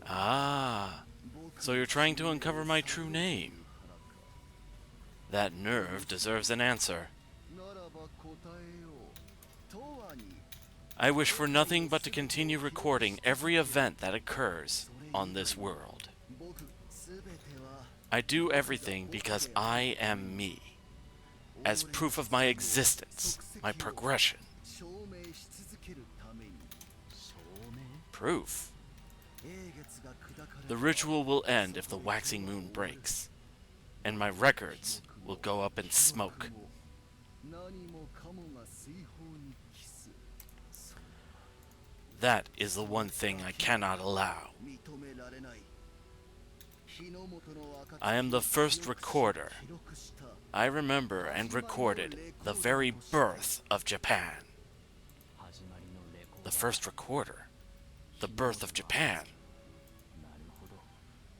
Ah, so you're trying to uncover my true name. That nerve deserves an answer. I wish for nothing but to continue recording every event that occurs on this world. I do everything because I am me, as proof of my existence, my progression. Proof? The ritual will end if the waxing moon breaks, and my records will go up in smoke. That is the one thing I cannot allow. I am the first recorder. I remember and recorded the very birth of Japan. The first recorder. The birth of Japan.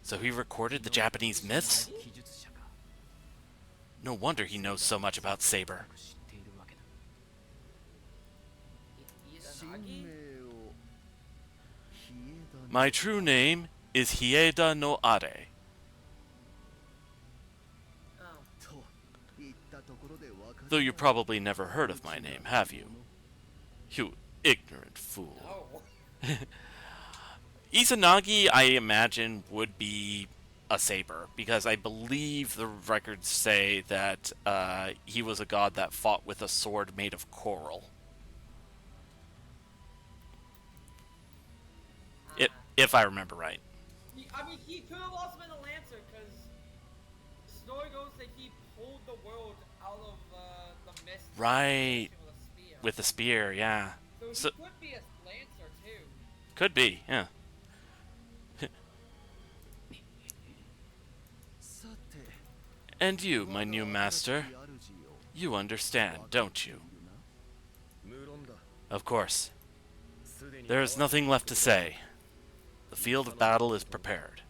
So he recorded the Japanese myths? No wonder he knows so much about Saber. My true name is Hieda no Are. Though you probably never heard of my name, have you? You ignorant fool.
No.
Izanagi, I imagine, would be a saber, because I believe the records say that he was a god that fought with a sword made of coral. It,
Uh,
if I remember right.
I mean, he could have also been a Lancer, because the story goes that he pulled the world out of the mist
Right.
with a spear.
With the spear, yeah.
So he
So,
could be a Lancer, too.
could be, yeah. And you, my new master, you understand, don't you? Of course. There is nothing left to say. The field of battle is prepared.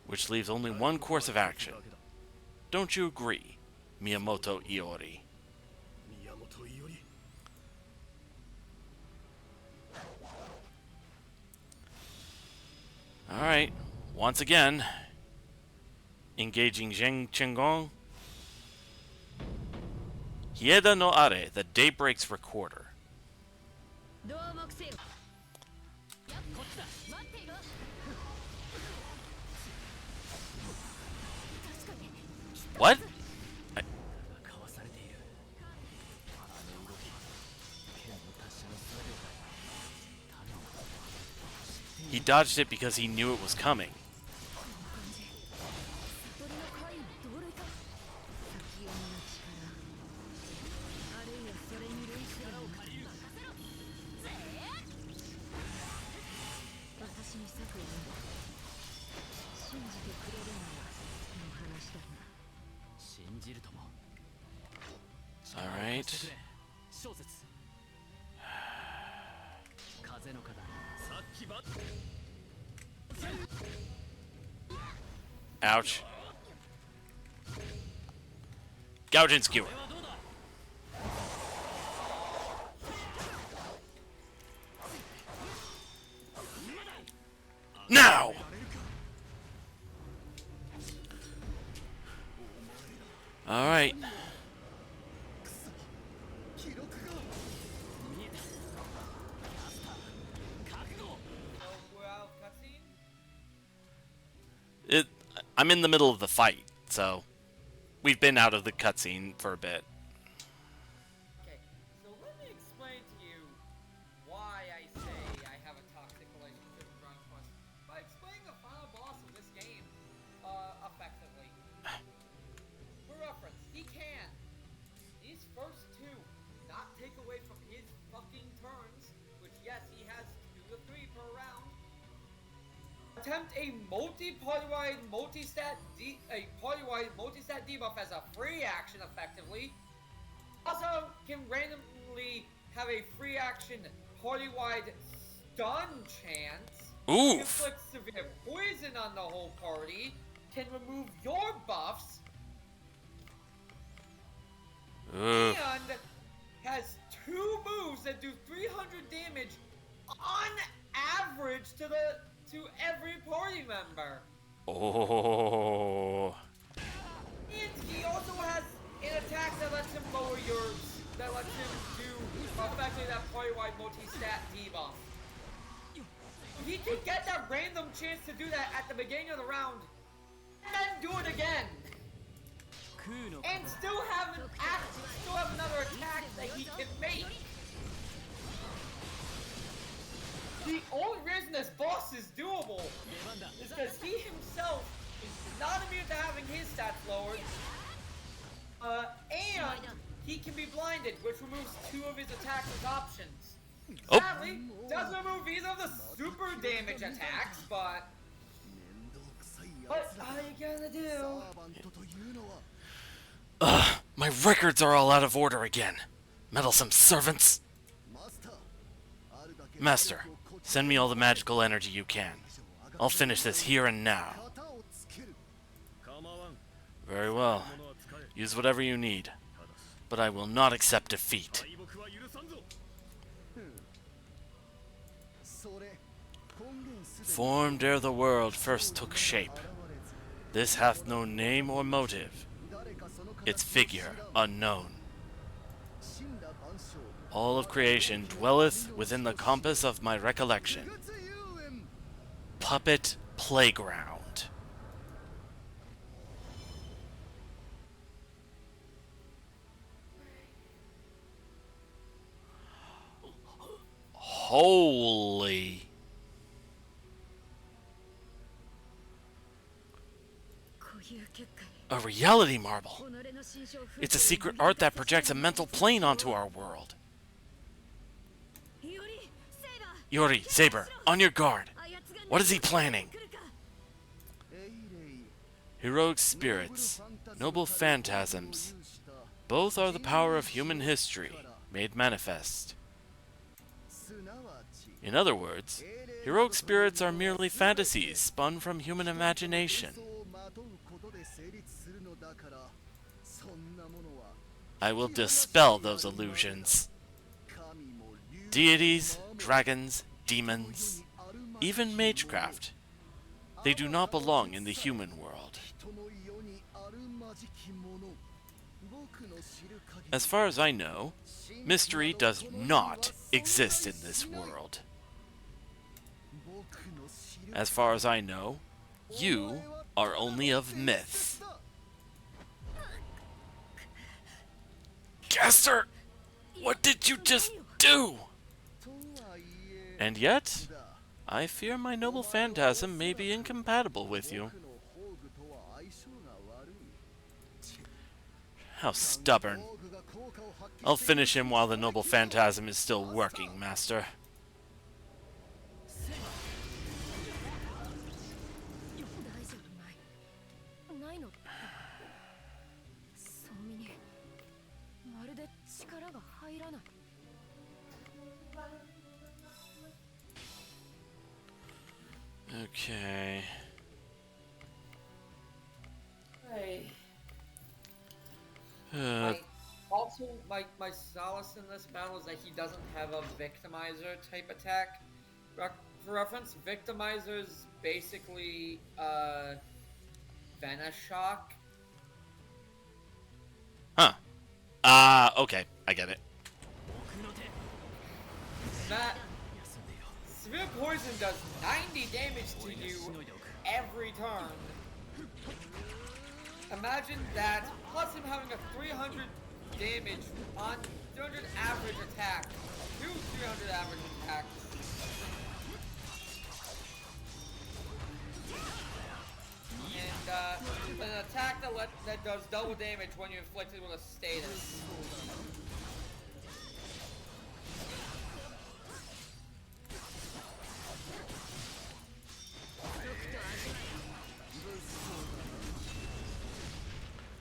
Which leaves only one course of action. Don't you agree, Miyamoto Iori? Alright, once again, engaging Zheng Chenggong. Hieda no Are, the Daybreak's recorder. What? I- He dodged it because he knew it was coming. Alright. Ouch. Gaijin Skewer. Now! Alright.
We're out of cutscene?
I'm in the middle of the fight, so we've been out of the cutscene for a bit.
Okay, so let me explain to you why I say I have a toxic relationship with Dragon Quest by explaining the final boss of this game, effectively. For reference, he can, these first two, not take away from his fucking turns, which yes, he has 2 to 3 per round, attempt a multi-party-wide, multi-stat debuff as a free action, effectively. Also, can randomly have a free action party-wide stun chance.
Oof.
Inflict severe poison on the whole party. Can remove your buffs.
Ugh.
And has 2 moves that do 300 damage on average to every party member.
Oh.
And he also has an attack that lets him lower yours, that lets him do effectively that party-wide multi-stat debuff. He could get that random chance to do that at the beginning of the round, and then do it again. And still have another attack that he can make. The only reason this boss is doable is because he himself is not immune to having his stats lowered. And he can be blinded, which removes 2 of his attacks as options.
Oh.
Sadly, doesn't remove either of the super damage attacks, but what are you gonna do?
Ugh, my records are all out of order again. Meddlesome servants. Master, send me all the magical energy you can. I'll finish this here and now. Very well. Use whatever you need. But I will not accept defeat. Formed ere the world first took shape. This hath no name or motive. its figure unknown. All of creation dwelleth within the compass of my recollection. Puppet Playground. Holy. A reality marble. It's a secret art that projects a mental plane onto our world. Yori, Saber, on your guard. What is he planning? Heroic spirits, noble phantasms. Both are the power of human history, made manifest. In other words, heroic spirits are merely fantasies spun from human imagination. I will dispel those illusions. Deities, dragons, demons, even magecraft. They do not belong in the human world. As far as I know, mystery does not exist in this world. As far as I know, you are only of myth. Gaster! What did you just do? And yet, I fear my noble phantasm may be incompatible with you. How stubborn. I'll finish him while the noble phantasm is still working, Master. Okay.
Hey.
Uh,
My solace in this battle is that he doesn't have a victimizer type attack. For reference, victimizers basically Vanish Shock.
huh. Okay, I get it.
That severe poison does 90 damage to you every turn. Imagine that, plus him having a 300 damage on 300 average attack. 300 average attacks. And an attack that does double damage when you inflict it with a status.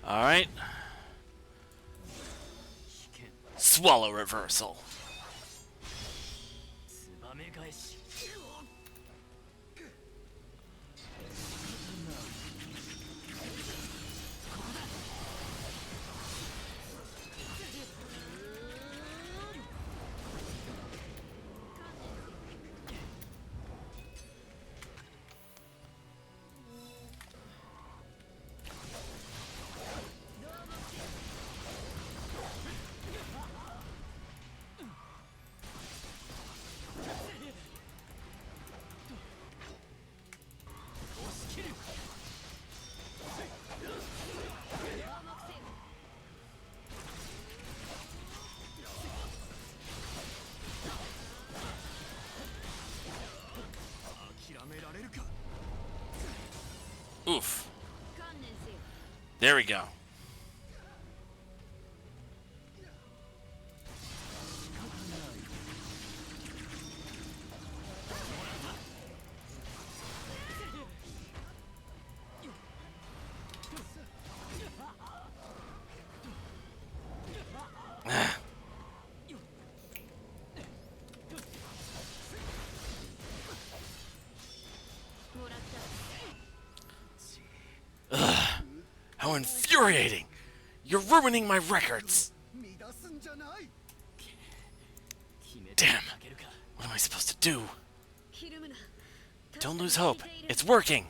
Alright. Swallow reversal. Oof. There we go. How infuriating! You're ruining my records! Damn! What am I supposed to do? Don't lose hope. It's working!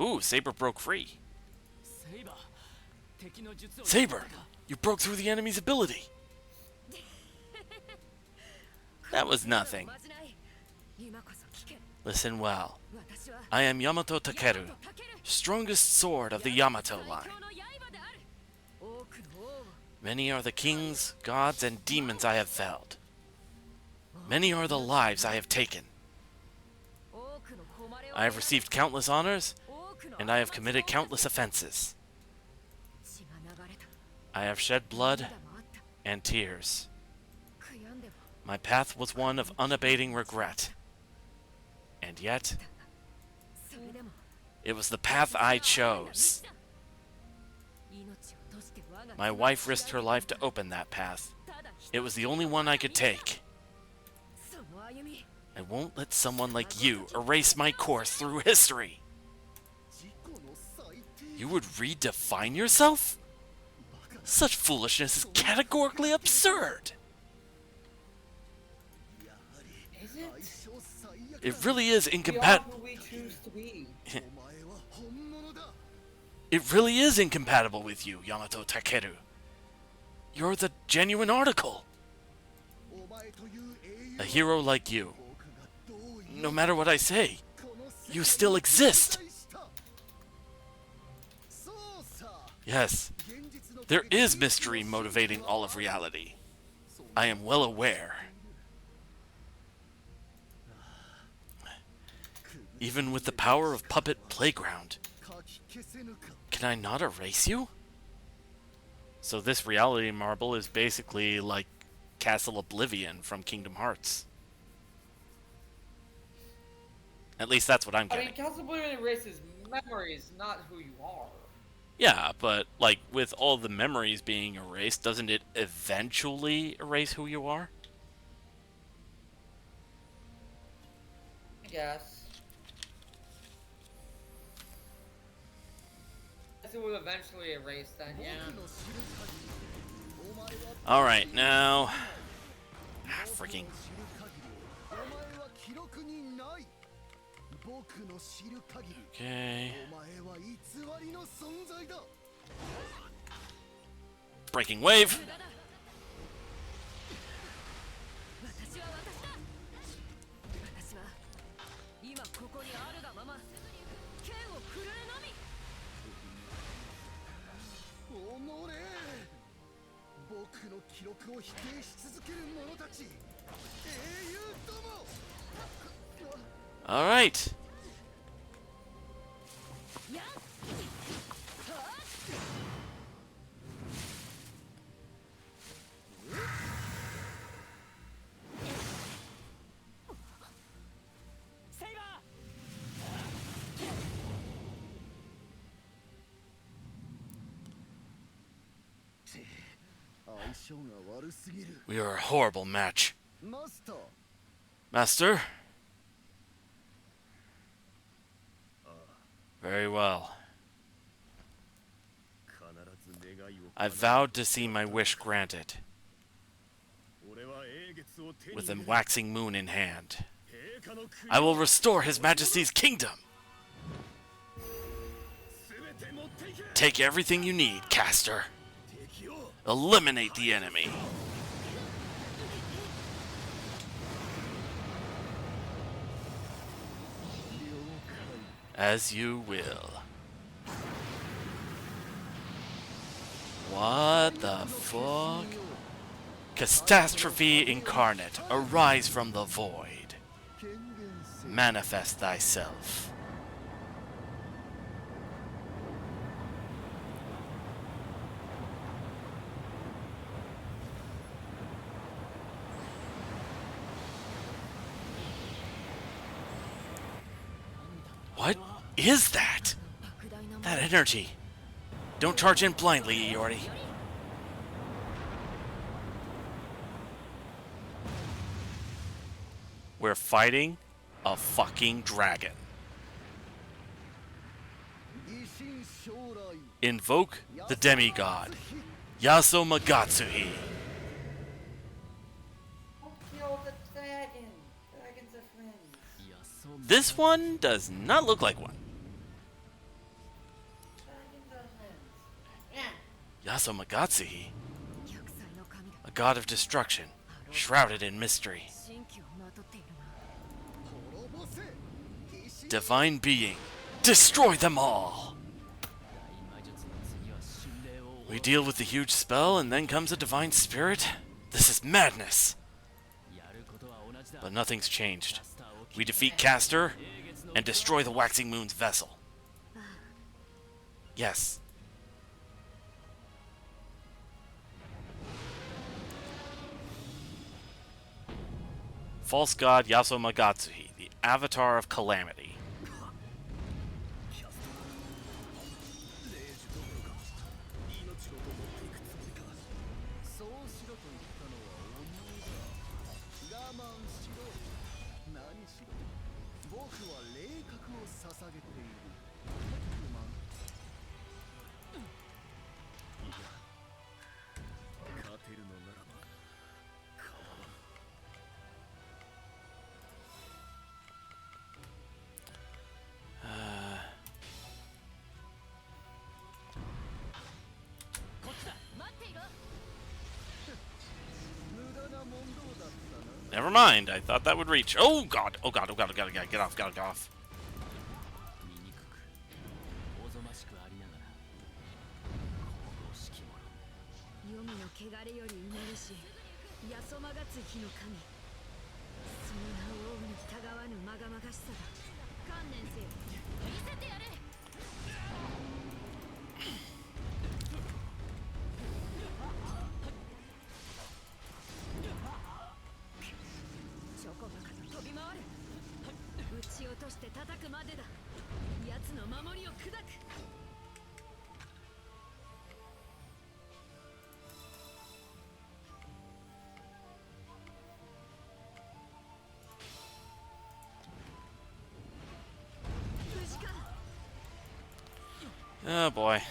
Ooh, Saber broke free. Saber, you broke through the enemy's ability. That was nothing. Listen well. I am Yamato Takeru, strongest sword of the Yamato line. Many are the kings, gods, and demons I have felled. Many are the lives I have taken. I have received countless honors, and I have committed countless offenses. I have shed blood and tears. My path was one of unabating regret. And yet, it was the path I chose. My wife risked her life to open that path. It was the only one I could take. I won't let someone like you erase my course through history. You would redefine yourself? Such foolishness is categorically absurd.
Is it?
It really is
We are
incompatible.
who we choose to be.
It really is incompatible with you, Yamato Takeru. You're the genuine article. A hero like you. No matter what I say, you still exist. Yes, there is mystery motivating all of reality. I am well aware. Even with the power of Puppet Playground, can I not erase you? So this reality marble is basically like Castle Oblivion from Kingdom Hearts. At least that's what I'm
I
getting.
mean, Castle Oblivion erases memories, not who you are.
Yeah, but like with all the memories being erased, doesn't it eventually erase who you are?
I guess. I guess it would eventually erase that, yeah.
Alright, now... freaking... Okay... Breaking wave! Alright! We are a horrible match. Master? Very well. I vowed to see my wish granted. With a waxing moon in hand. I will restore His Majesty's kingdom! Take everything you need, caster. Eliminate the enemy. As you will. What the fuck? Catastrophe incarnate, arise from the void. Manifest thyself. What is that? That energy. Don't charge in blindly, Iori. We're fighting a fucking dragon. Invoke the demigod, Yaso Magatsuhi.
Don't kill the dragon. Dragons are friends.
This one does not look like one. Yasumagatsuhi, a god of destruction, shrouded in mystery. Divine being, destroy them all! We deal with the huge spell, and then comes a divine spirit? This is madness! But nothing's changed. We defeat Castor, and destroy the Waxing Moon's vessel. Yes. False god Yasumagatsuhi, the avatar of calamity. Never mind, I thought that would reach. Oh god, oh god, oh god, oh god, get off, get off. Oh boy.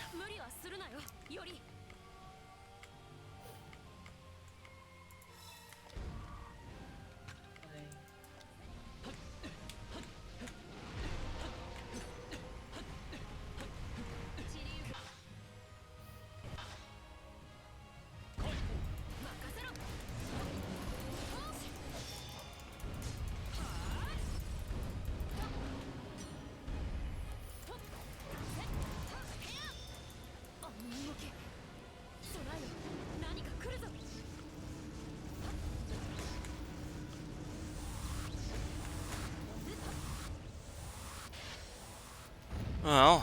Well.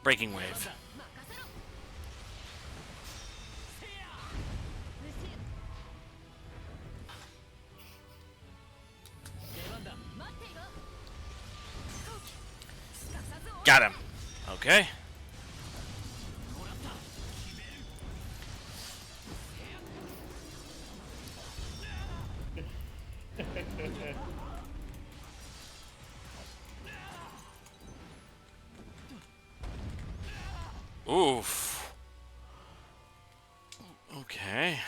Breaking wave. Got him. Okay. Oof. Okay.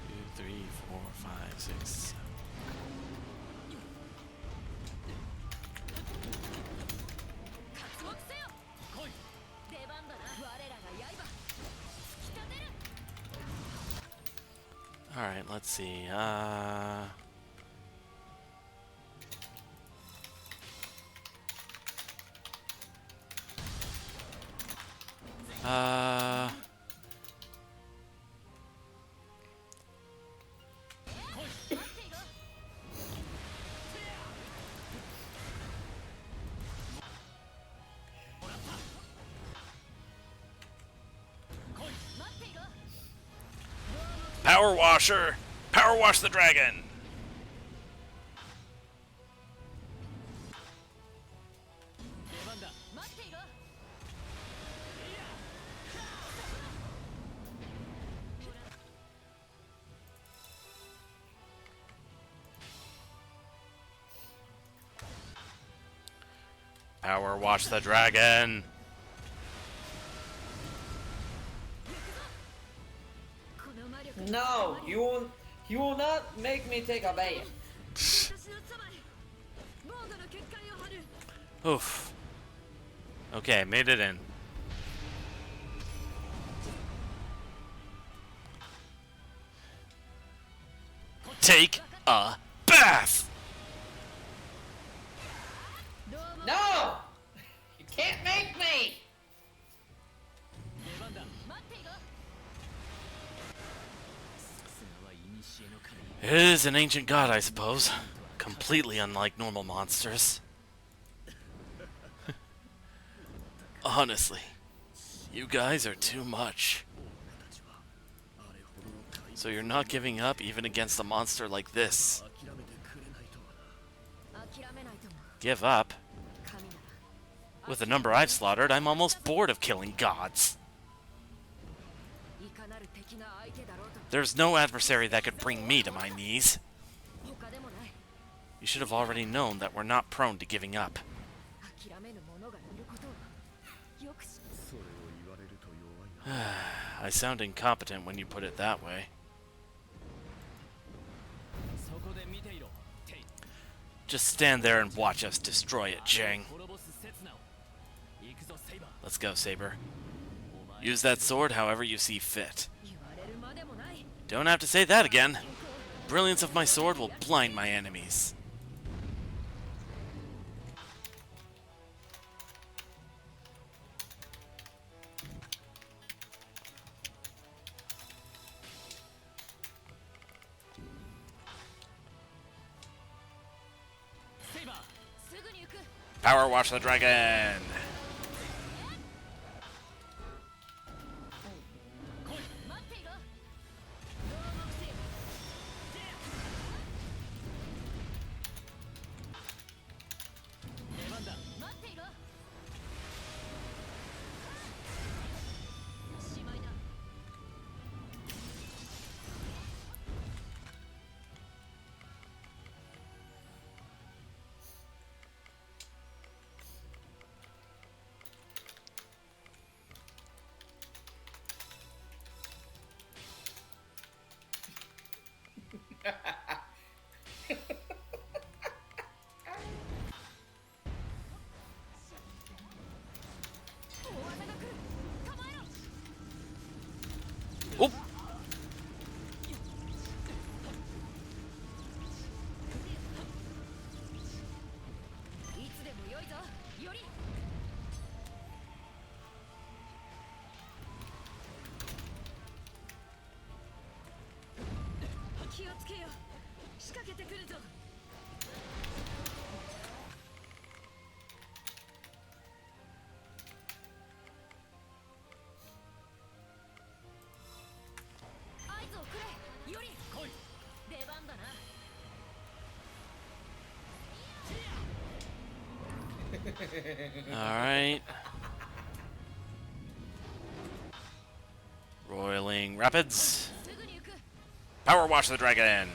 2, 3, 4, 5, 6, 7. All right, let's see. Power Washer! Power Wash the dragon! Power watch the dragon.
No, you will not make me take a bath.
Oof. Okay, made it in. Take a bath!
No! You can't make me!
It is an ancient god, I suppose. Completely unlike normal monsters. Honestly, you guys are too much. So you're not giving up even against a monster like this? Give up? With the number I've slaughtered, I'm almost bored of killing gods. There's no adversary that could bring me to my knees. You should have already known that we're not prone to giving up. I sound incompetent when you put it that way. Just stand there and watch us destroy it, Jang. Let's go, Saber. Use that sword however you see fit. Don't have to say that again. Brilliance of my sword will blind my enemies. Power watch the dragon! Oh! Alright. Roiling Rapids. Power watch the dragon!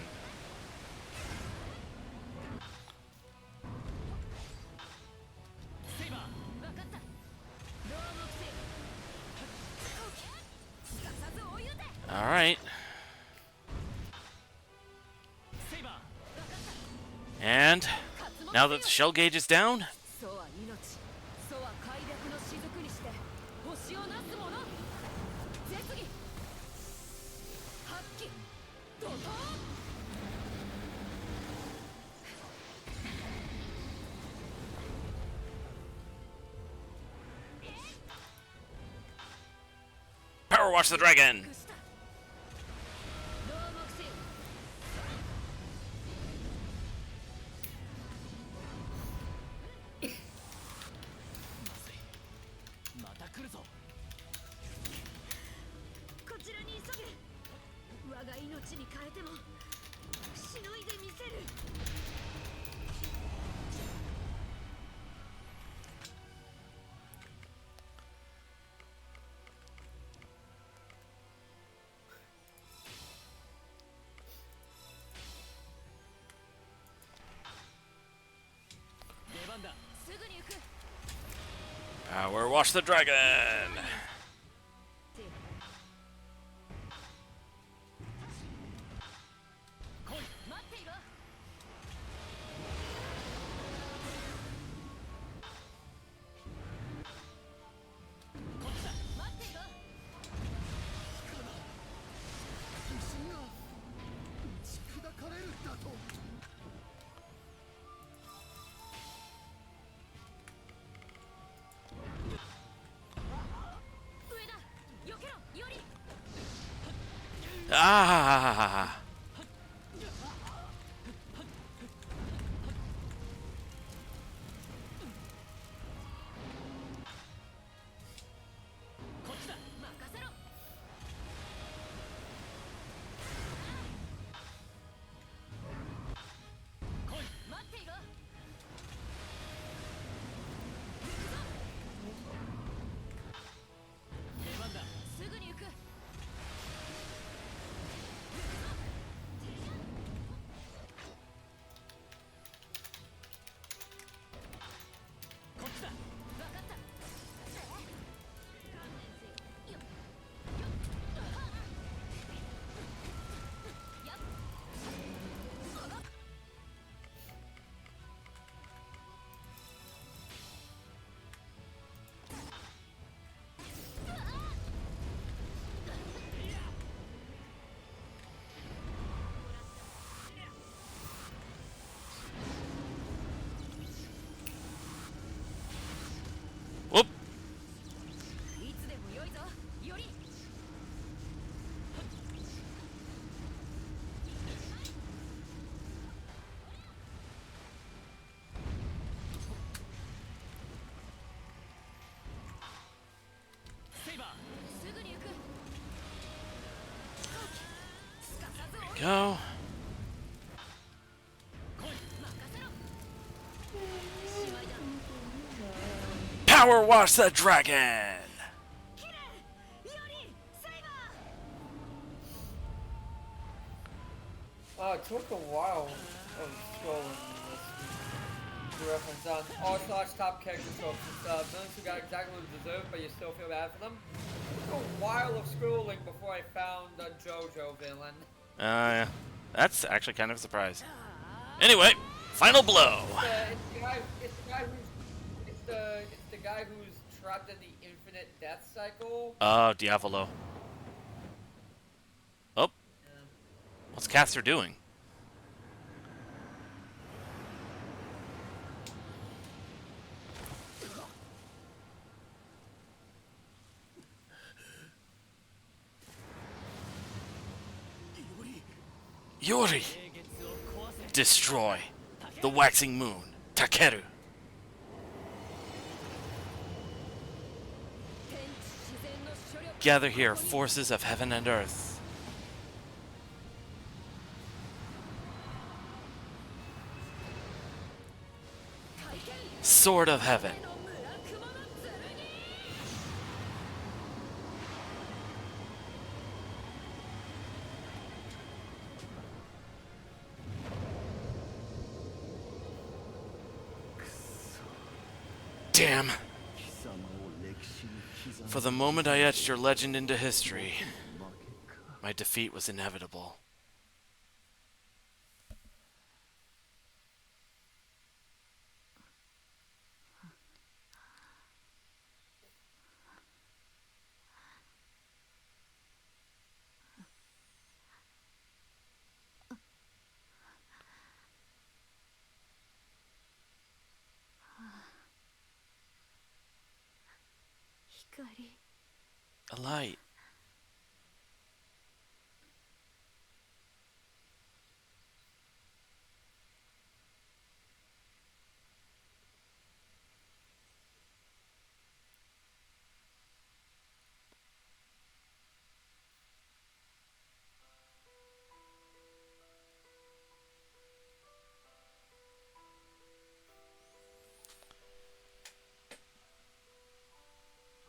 Alright. And now that the shell gauge is down, power watch the dragon! Power wash the dragon. Ah! Whoop! Go. Power wash the dragon.
It took a while of scrolling this to reference all slash top character tropes and stuff. Those who got exactly what they deserved, but you still feel bad for them. It took a while of scrolling before I found a JoJo villain.
Yeah. That's actually kind of a surprise. Anyway, final blow.
It's the guy who's trapped in the infinite death cycle.
Oh, Diavolo. Oh,
Yeah.
what's Caster doing? Yuri! Destroy the waxing moon, Takeru. Gather here, forces of heaven and earth. Sword of heaven. Damn. For the moment I etched your legend into history, my defeat was inevitable. A light.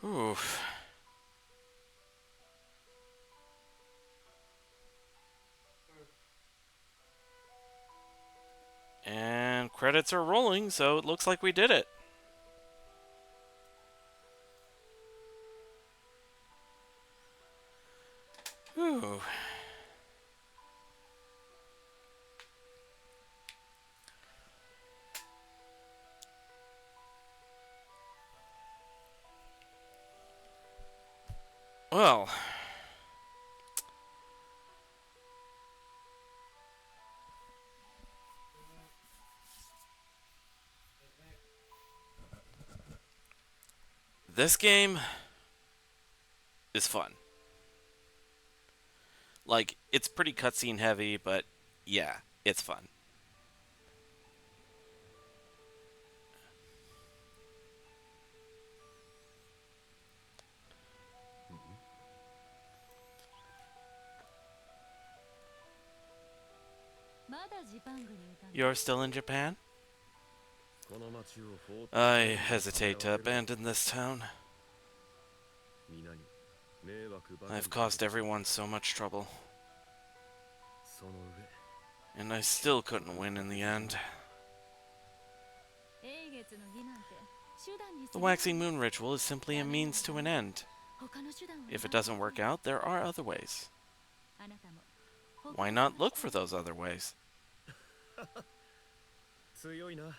Oof. And credits are rolling, so it looks like we did it. Well, this game is fun. Like, it's pretty cutscene heavy, but yeah, it's fun.
まだジパングにいたの？
You're still in Japan?
この町を放って
I hesitate to abandon this town.
皆に迷惑ばかり
I've caused everyone so much trouble,
その上
and I still couldn't win in the end.
英月の儀なんて手段に
The
過ぎない。
waxing moon ritual is simply a means to an end.
他の手段は
If it
ない
doesn't work out, there are other ways.
あなたも
Why not look for those other ways?
強いな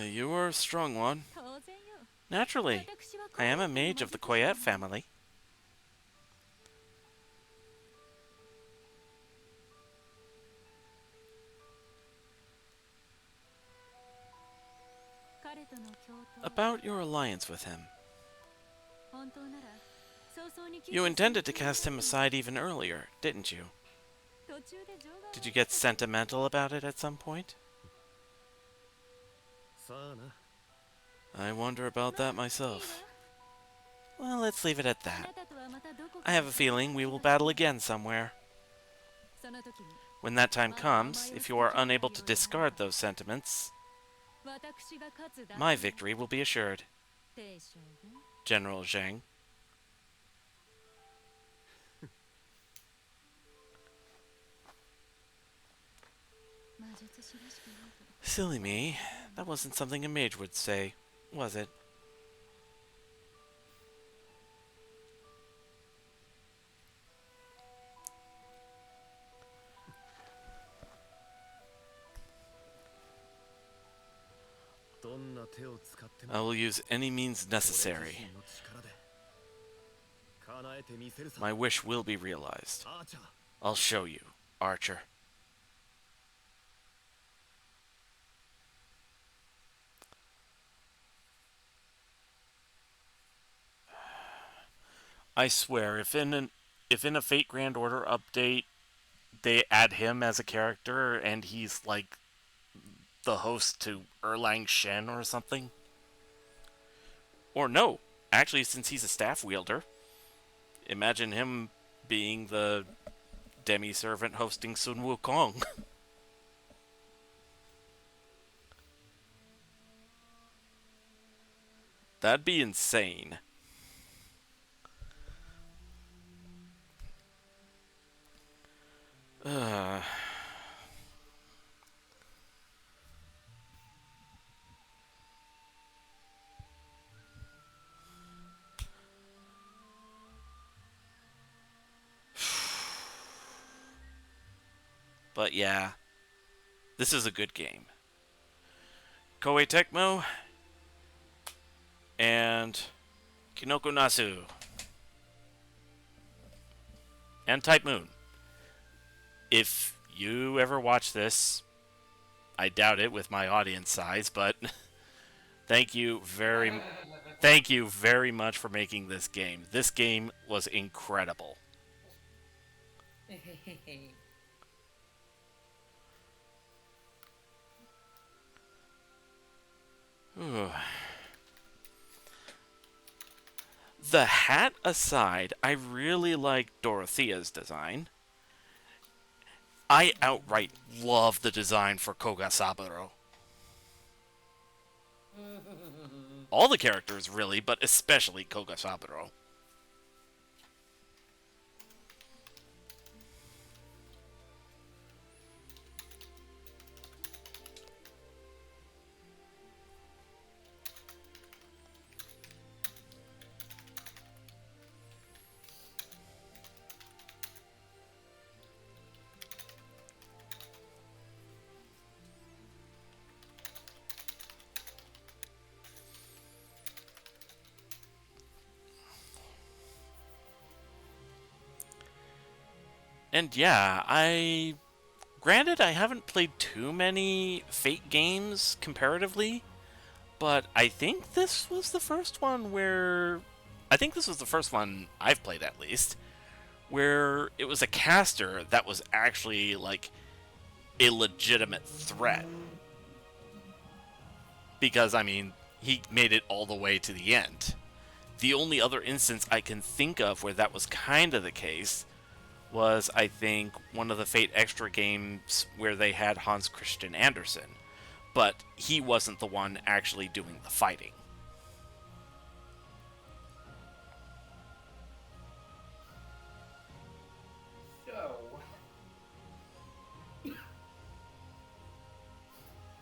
You are a strong one.
当然よ。
Naturally,
私は
I am a mage of the Koyet family.
彼との共闘
About your alliance with him.
本当なら早々に
You intended to cast him aside even earlier, didn't you?
途中で情が
Did you get sentimental about it at some point?
さあな
I wonder about that myself. Well, let's leave it at
あ
that.
なたとはまたどこか
I have a feeling we will battle again somewhere.
その時に
When that time comes, if you are unable to discard those sentiments,
私が勝つだけ
my victory will be assured.
帝将軍
General Zheng.
魔術師らしくないと
Silly me. That wasn't something a mage would say, was it? I will use any means necessary. My wish will be realized. I'll show you, Archer. I swear, if in a Fate Grand Order update they add him as a character and he's like the host to Erlang Shen or something, or no, actually, since he's a staff wielder, imagine him being the demi-servant hosting Sun Wukong. That'd be insane. But yeah, this is a good game. Koei Tecmo and Kinoko Nasu and Type Moon. If you ever watch this, I doubt it with my audience size, but thank you very much for making this game. This game was incredible. The hat aside, I really like Dorothea's design. I outright love the design for Koga Saburo. All the characters, really, but especially Koga Saburo. And yeah, granted, I haven't played too many Fate games comparatively, but I think this was the first one where. I think this was the first one I've played at least, where it was a caster that was actually, like, a legitimate threat. Because, I mean, he made it all the way to the end. The only other instance I can think of where that was kind of the case was, I think, one of the Fate Extra games where they had Hans Christian Andersen. But he wasn't the one actually doing the fighting.
So,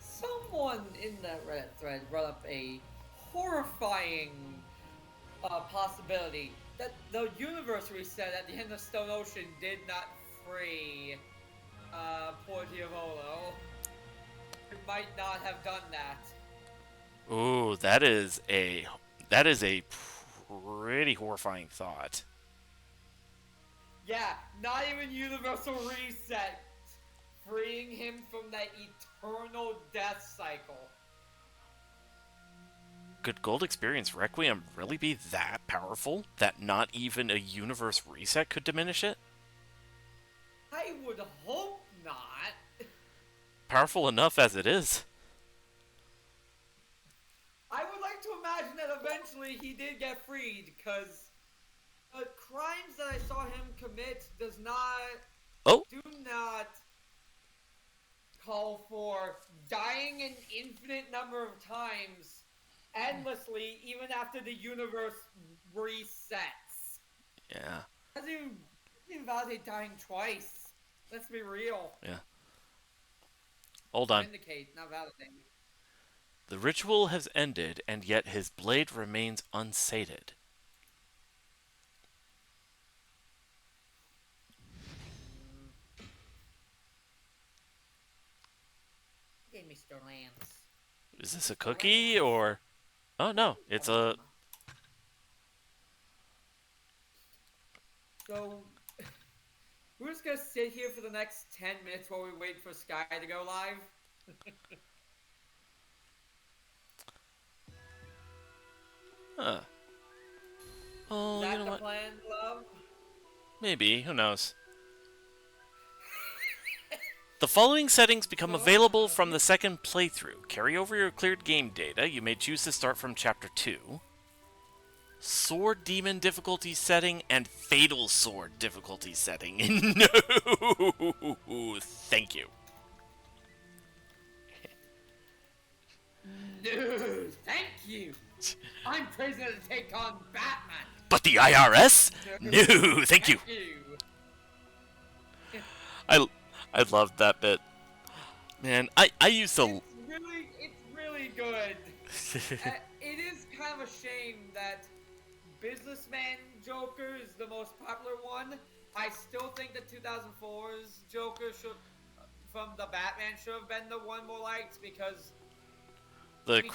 someone in that Reddit thread brought up a horrifying possibility that the universe reset at the end of Stone Ocean did not free Portiavolo. It might not have done that.
Ooh, that is a pretty horrifying thought.
Yeah, not even Universal Reset freeing him from that eternal death cycle.
Could Gold Experience Requiem really be that powerful that not even a universe reset could diminish it?
I would hope not.
Powerful enough as it is.
I would like to imagine that eventually he did get freed, because the crimes that I saw him commit do not call for dying an infinite number of times endlessly, even after the universe resets.
Yeah.
Doesn't even invalidate dying twice. Let's be real.
Yeah. Hold on.
Vindicate, not validate.
The ritual has ended, and yet his blade remains unsated.
Hey, Mr. Lance.
Is this a cookie, or... Oh, no. It's a...
So, we're just gonna sit here for the next 10 minutes while we wait for Sky to go live?
Huh. Oh,
Is
you
that
know
the
what?
plan, love?
Maybe. Who knows? The following settings become available from the second playthrough. Carry over your cleared game data. You may choose to start from Chapter 2. Sword Demon difficulty setting and Fatal Sword difficulty setting. No! Thank you.
No, thank you! I'm prisoner to take on Batman!
But the IRS? No, thank you. I loved that bit. Man, I used to...
It's really good. It is kind of a shame that Businessman Joker is the most popular one. I still think the 2004's Joker from the Batman should have been the one more liked, because he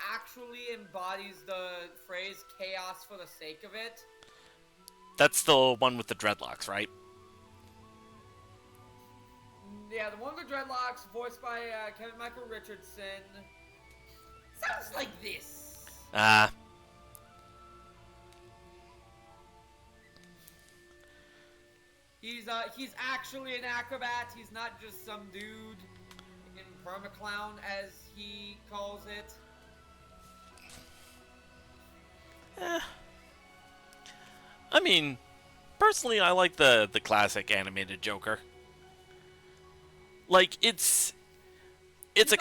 actually embodies the phrase chaos for the sake of it.
That's the one with the dreadlocks, right?
Yeah, the one with the dreadlocks, voiced by Kevin Michael Richardson. Sounds like this. He's actually an acrobat. He's not just some dude in permaclown, as he calls it.
I mean, personally, I like the classic animated Joker. Like, it's
also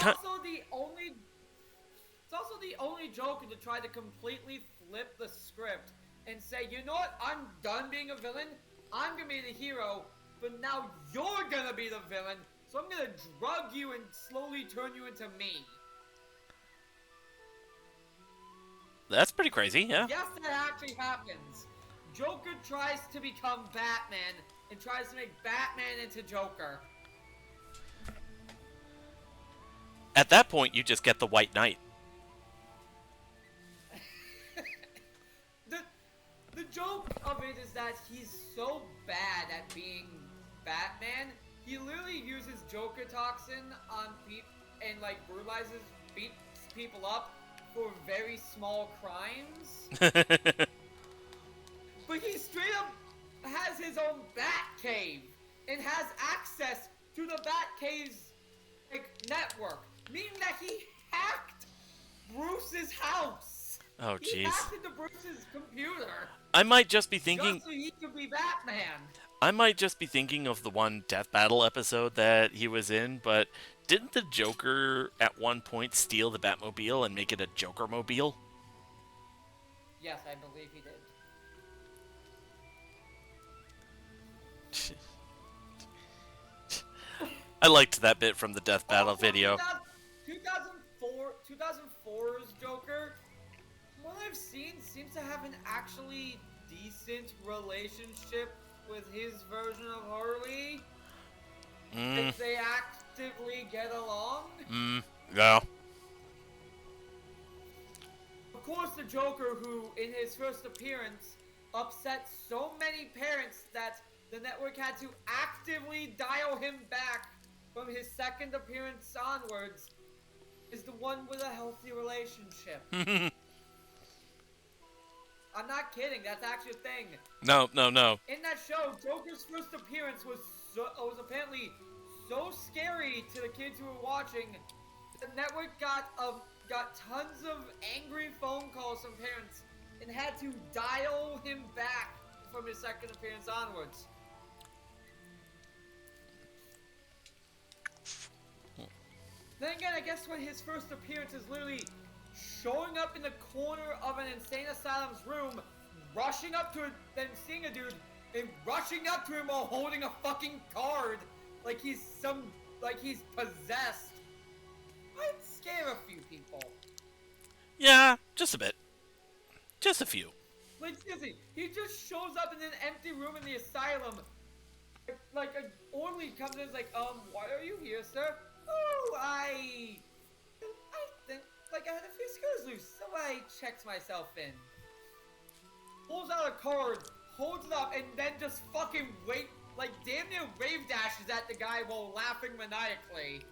the only Joker to try to completely flip the script and say, you know what, I'm done being a villain, I'm gonna be the hero, but now you're gonna be the villain, so I'm gonna drug you and slowly turn you into me.
That's pretty crazy, yeah.
Yes, that actually happens. Joker tries to become Batman and tries to make Batman into Joker.
At that point, you just get the White Knight.
The joke of it is that that he's so bad at being Batman. He literally uses Joker toxin on people and like beats people up for very small crimes. But he straight up has his own Batcave and has access to the Batcave's like network, meaning that he hacked Bruce's house.
Oh,
He
jeez.
hacked into Bruce's computer
I might just be thinking.
just so he could be Batman.
I might just be thinking of the one Death Battle episode that he was in, but didn't the Joker at one point steal the Batmobile and make it a Joker-mobile?
Yes, I believe he did.
I liked that bit from the Death Battle video.
2004's Joker, from what I've seen, seems to have an actually decent relationship with his version of Harley. If they actively get along.
Yeah.
Of course, the Joker, who in his first appearance upset so many parents that the network had to actively dial him back from his second appearance onwards, is the one with a healthy relationship. I'm not kidding, that's actually a thing.
No.
In that show, Joker's first appearance was apparently so scary to the kids who were watching. The network got tons of angry phone calls from parents and had to dial him back from his second appearance onwards. Then again, I guess when his first appearance is literally showing up in the corner of an insane asylum's room, rushing up to it, then seeing a dude, and rushing up to him while holding a fucking card, like he's possessed, might scare a few people.
Yeah, just a bit. Just a few.
Like, seriously, he just shows up in an empty room in the asylum. Like, an orderly comes in and is like, why are you here, sir? Oh, I think, like, I had a few screws loose, so I checked myself in. Pulls out a card, holds it up, and then just fucking damn near wave dashes at the guy while laughing maniacally.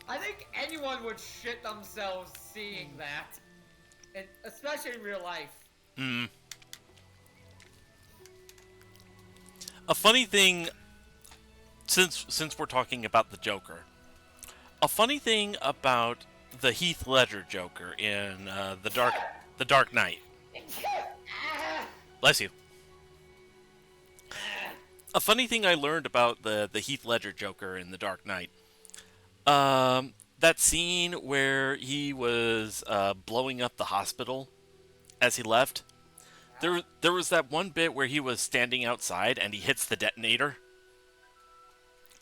I think anyone would shit themselves seeing that. And especially in real life.
A funny thing, since we're talking about the Joker, a funny thing about the Heath Ledger Joker in the Dark Knight. Bless you. A funny thing I learned about the Heath Ledger Joker in the Dark Knight. That scene where he was blowing up the hospital as he left. There was that one bit where he was standing outside and he hits the detonator.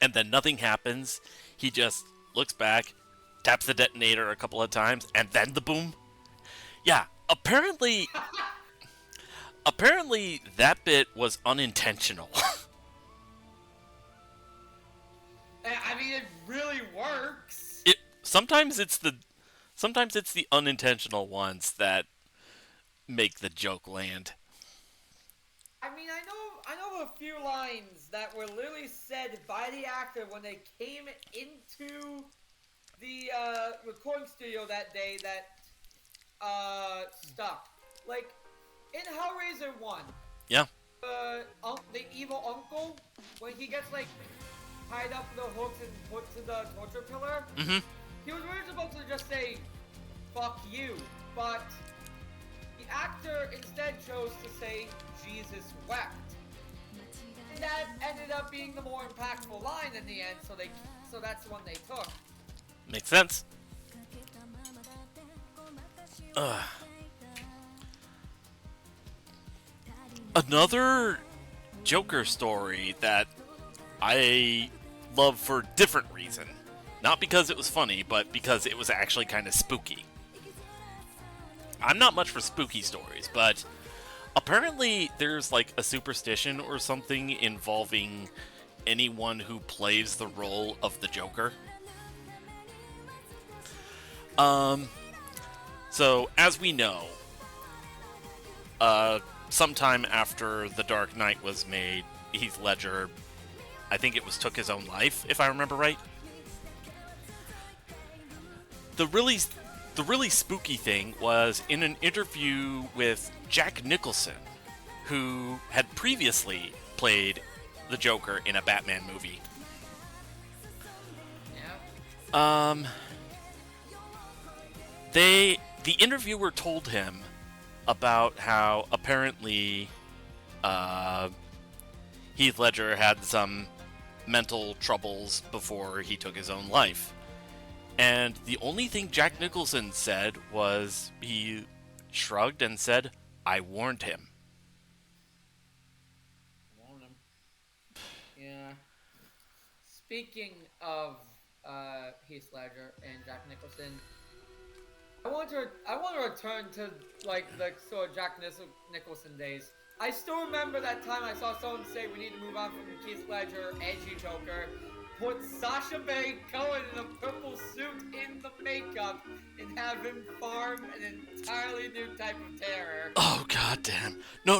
And then nothing happens. He just looks back, taps the detonator a couple of times, and then the boom. Yeah, apparently that bit was unintentional.
I mean, it really works.
Sometimes it's the unintentional ones that make the joke land.
I mean, I know a few lines that were literally said by the actor when they came into the recording studio that day that stuck. Like in Hellraiser 1.
Yeah.
The evil uncle, when he gets like tied up in the hooks and put to the torture pillar.
Mm-hmm.
He was really supposed to just say, "Fuck you," but the actor instead chose to say, "Jesus wept." And that ended up being the more impactful line in the end, so that's the one they took.
Makes sense. Another Joker story that I love for a different reason. Not because it was funny, but because it was actually kind of spooky. I'm not much for spooky stories, but apparently there's like a superstition or something involving anyone who plays the role of the Joker. So, as we know, sometime after The Dark Knight was made, Heath Ledger, I think it was took his own life, if I remember right. The really spooky thing was in an interview with Jack Nicholson, who had previously played the Joker in a Batman movie.
Yeah.
The interviewer told him about how apparently Heath Ledger had some mental troubles before he took his own life. And the only thing Jack Nicholson said was he shrugged and said, "I warned him."
Want him. Yeah. Speaking of Heath Ledger and Jack Nicholson, I want to return to like the sort of Nicholson days. I still remember that time I saw someone say we need to move on from Heath Ledger, edgy Joker, put Sacha Baron Cohen in a purple suit in the makeup, and have him farm an entirely new type of terror.
Oh, goddamn. No.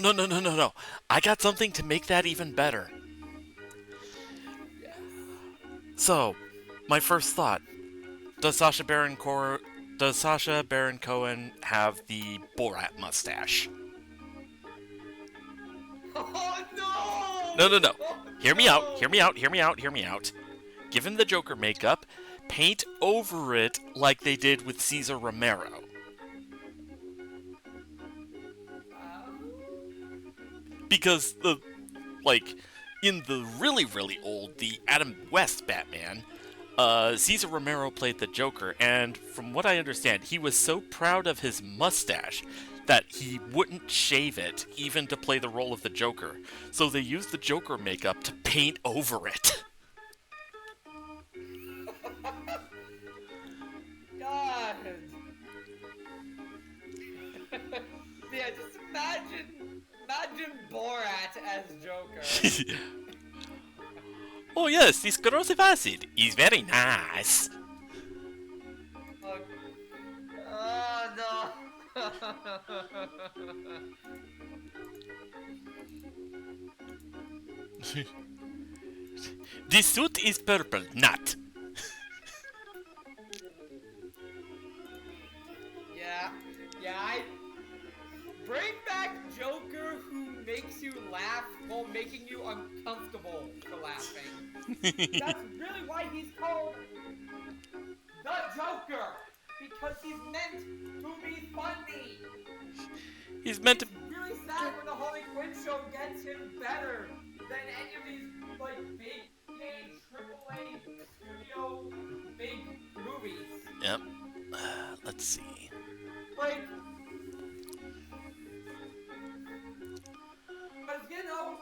I got something to make that even better.
Yes.
So, my first thought, does Sacha Baron Cohen have the Borat mustache?
Oh no!
No.
Oh,
Hear me
no!
out. Give him the Joker makeup, paint over it like they did with Cesar Romero. Because in the really old, the Adam West Batman, Cesar Romero played the Joker, and from what I understand, he was so proud of his mustache that he wouldn't shave it, even to play the role of the Joker. So they used the Joker makeup to paint over it.
God. Yeah, just imagine Borat as Joker.
Oh yes, this corrosive acid is very nice.
Oh no.
This suit is purple, not.
Yeah, I bring back Joker who makes you laugh while making you uncomfortable for laughing. That's really why he's called the Joker, because he's meant to be funny.
He's meant to.
It's really sad when the Harley Quinn show gets him better than any of these like big game AAA studio big movies.
Yep. Let's see.
Like, but you know,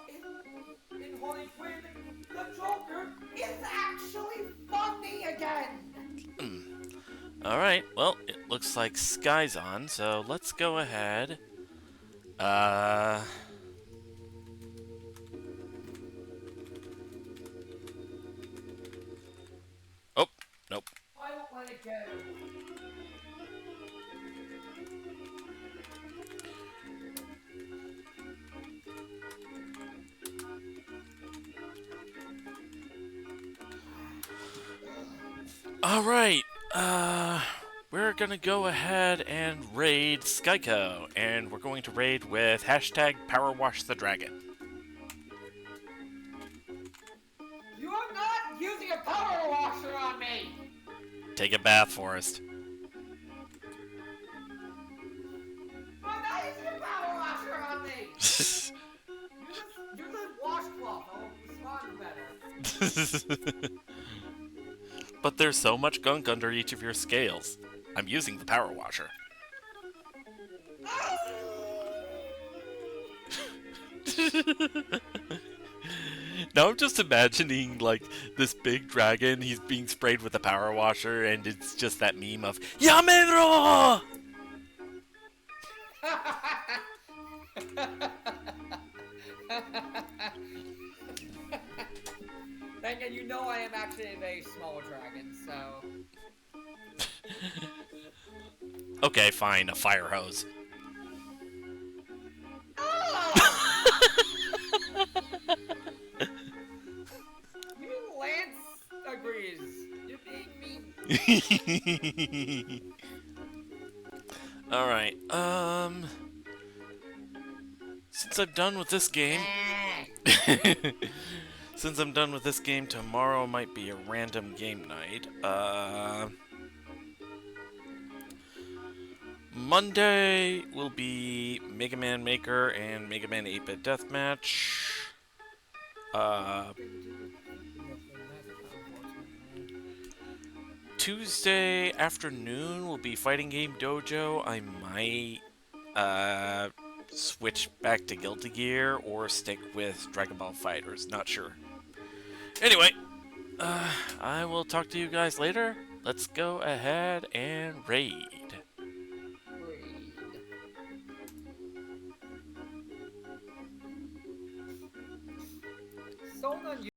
in Harley Quinn, the Joker is actually funny again.
Alright, well, it looks like Sky's on, so let's go ahead. Oh, nope.
I don't want to get him.
Alright, we're gonna go ahead and raid Skyco, and we're going to raid with hashtag PowerWashTheDragon.
You are not using a power washer on me!
Take a bath, Forrest.
I'm not using a power washer on me! Use a washcloth, I'll respond better.
But there's so much gunk under each of your scales. I'm using the power washer. Now I'm just imagining, like, this big dragon, he's being sprayed with a power washer, and it's just that meme of, Yamero!
And you know I am actually a very small dragon, so...
Okay, fine, a fire hose.
Even Lance agrees. You're being mean.
All right. Since I'm done with this game, since I'm done with this game, tomorrow might be a random game night. Monday will be Mega Man Maker and Mega Man 8-Bit Deathmatch.
Didn't do the mission. That's unfortunate, man.
Tuesday afternoon will be Fighting Game Dojo. I might switch back to Guilty Gear or stick with Dragon Ball Fighters. Not sure. Anyway, I will talk to you guys later. Let's go ahead and raid.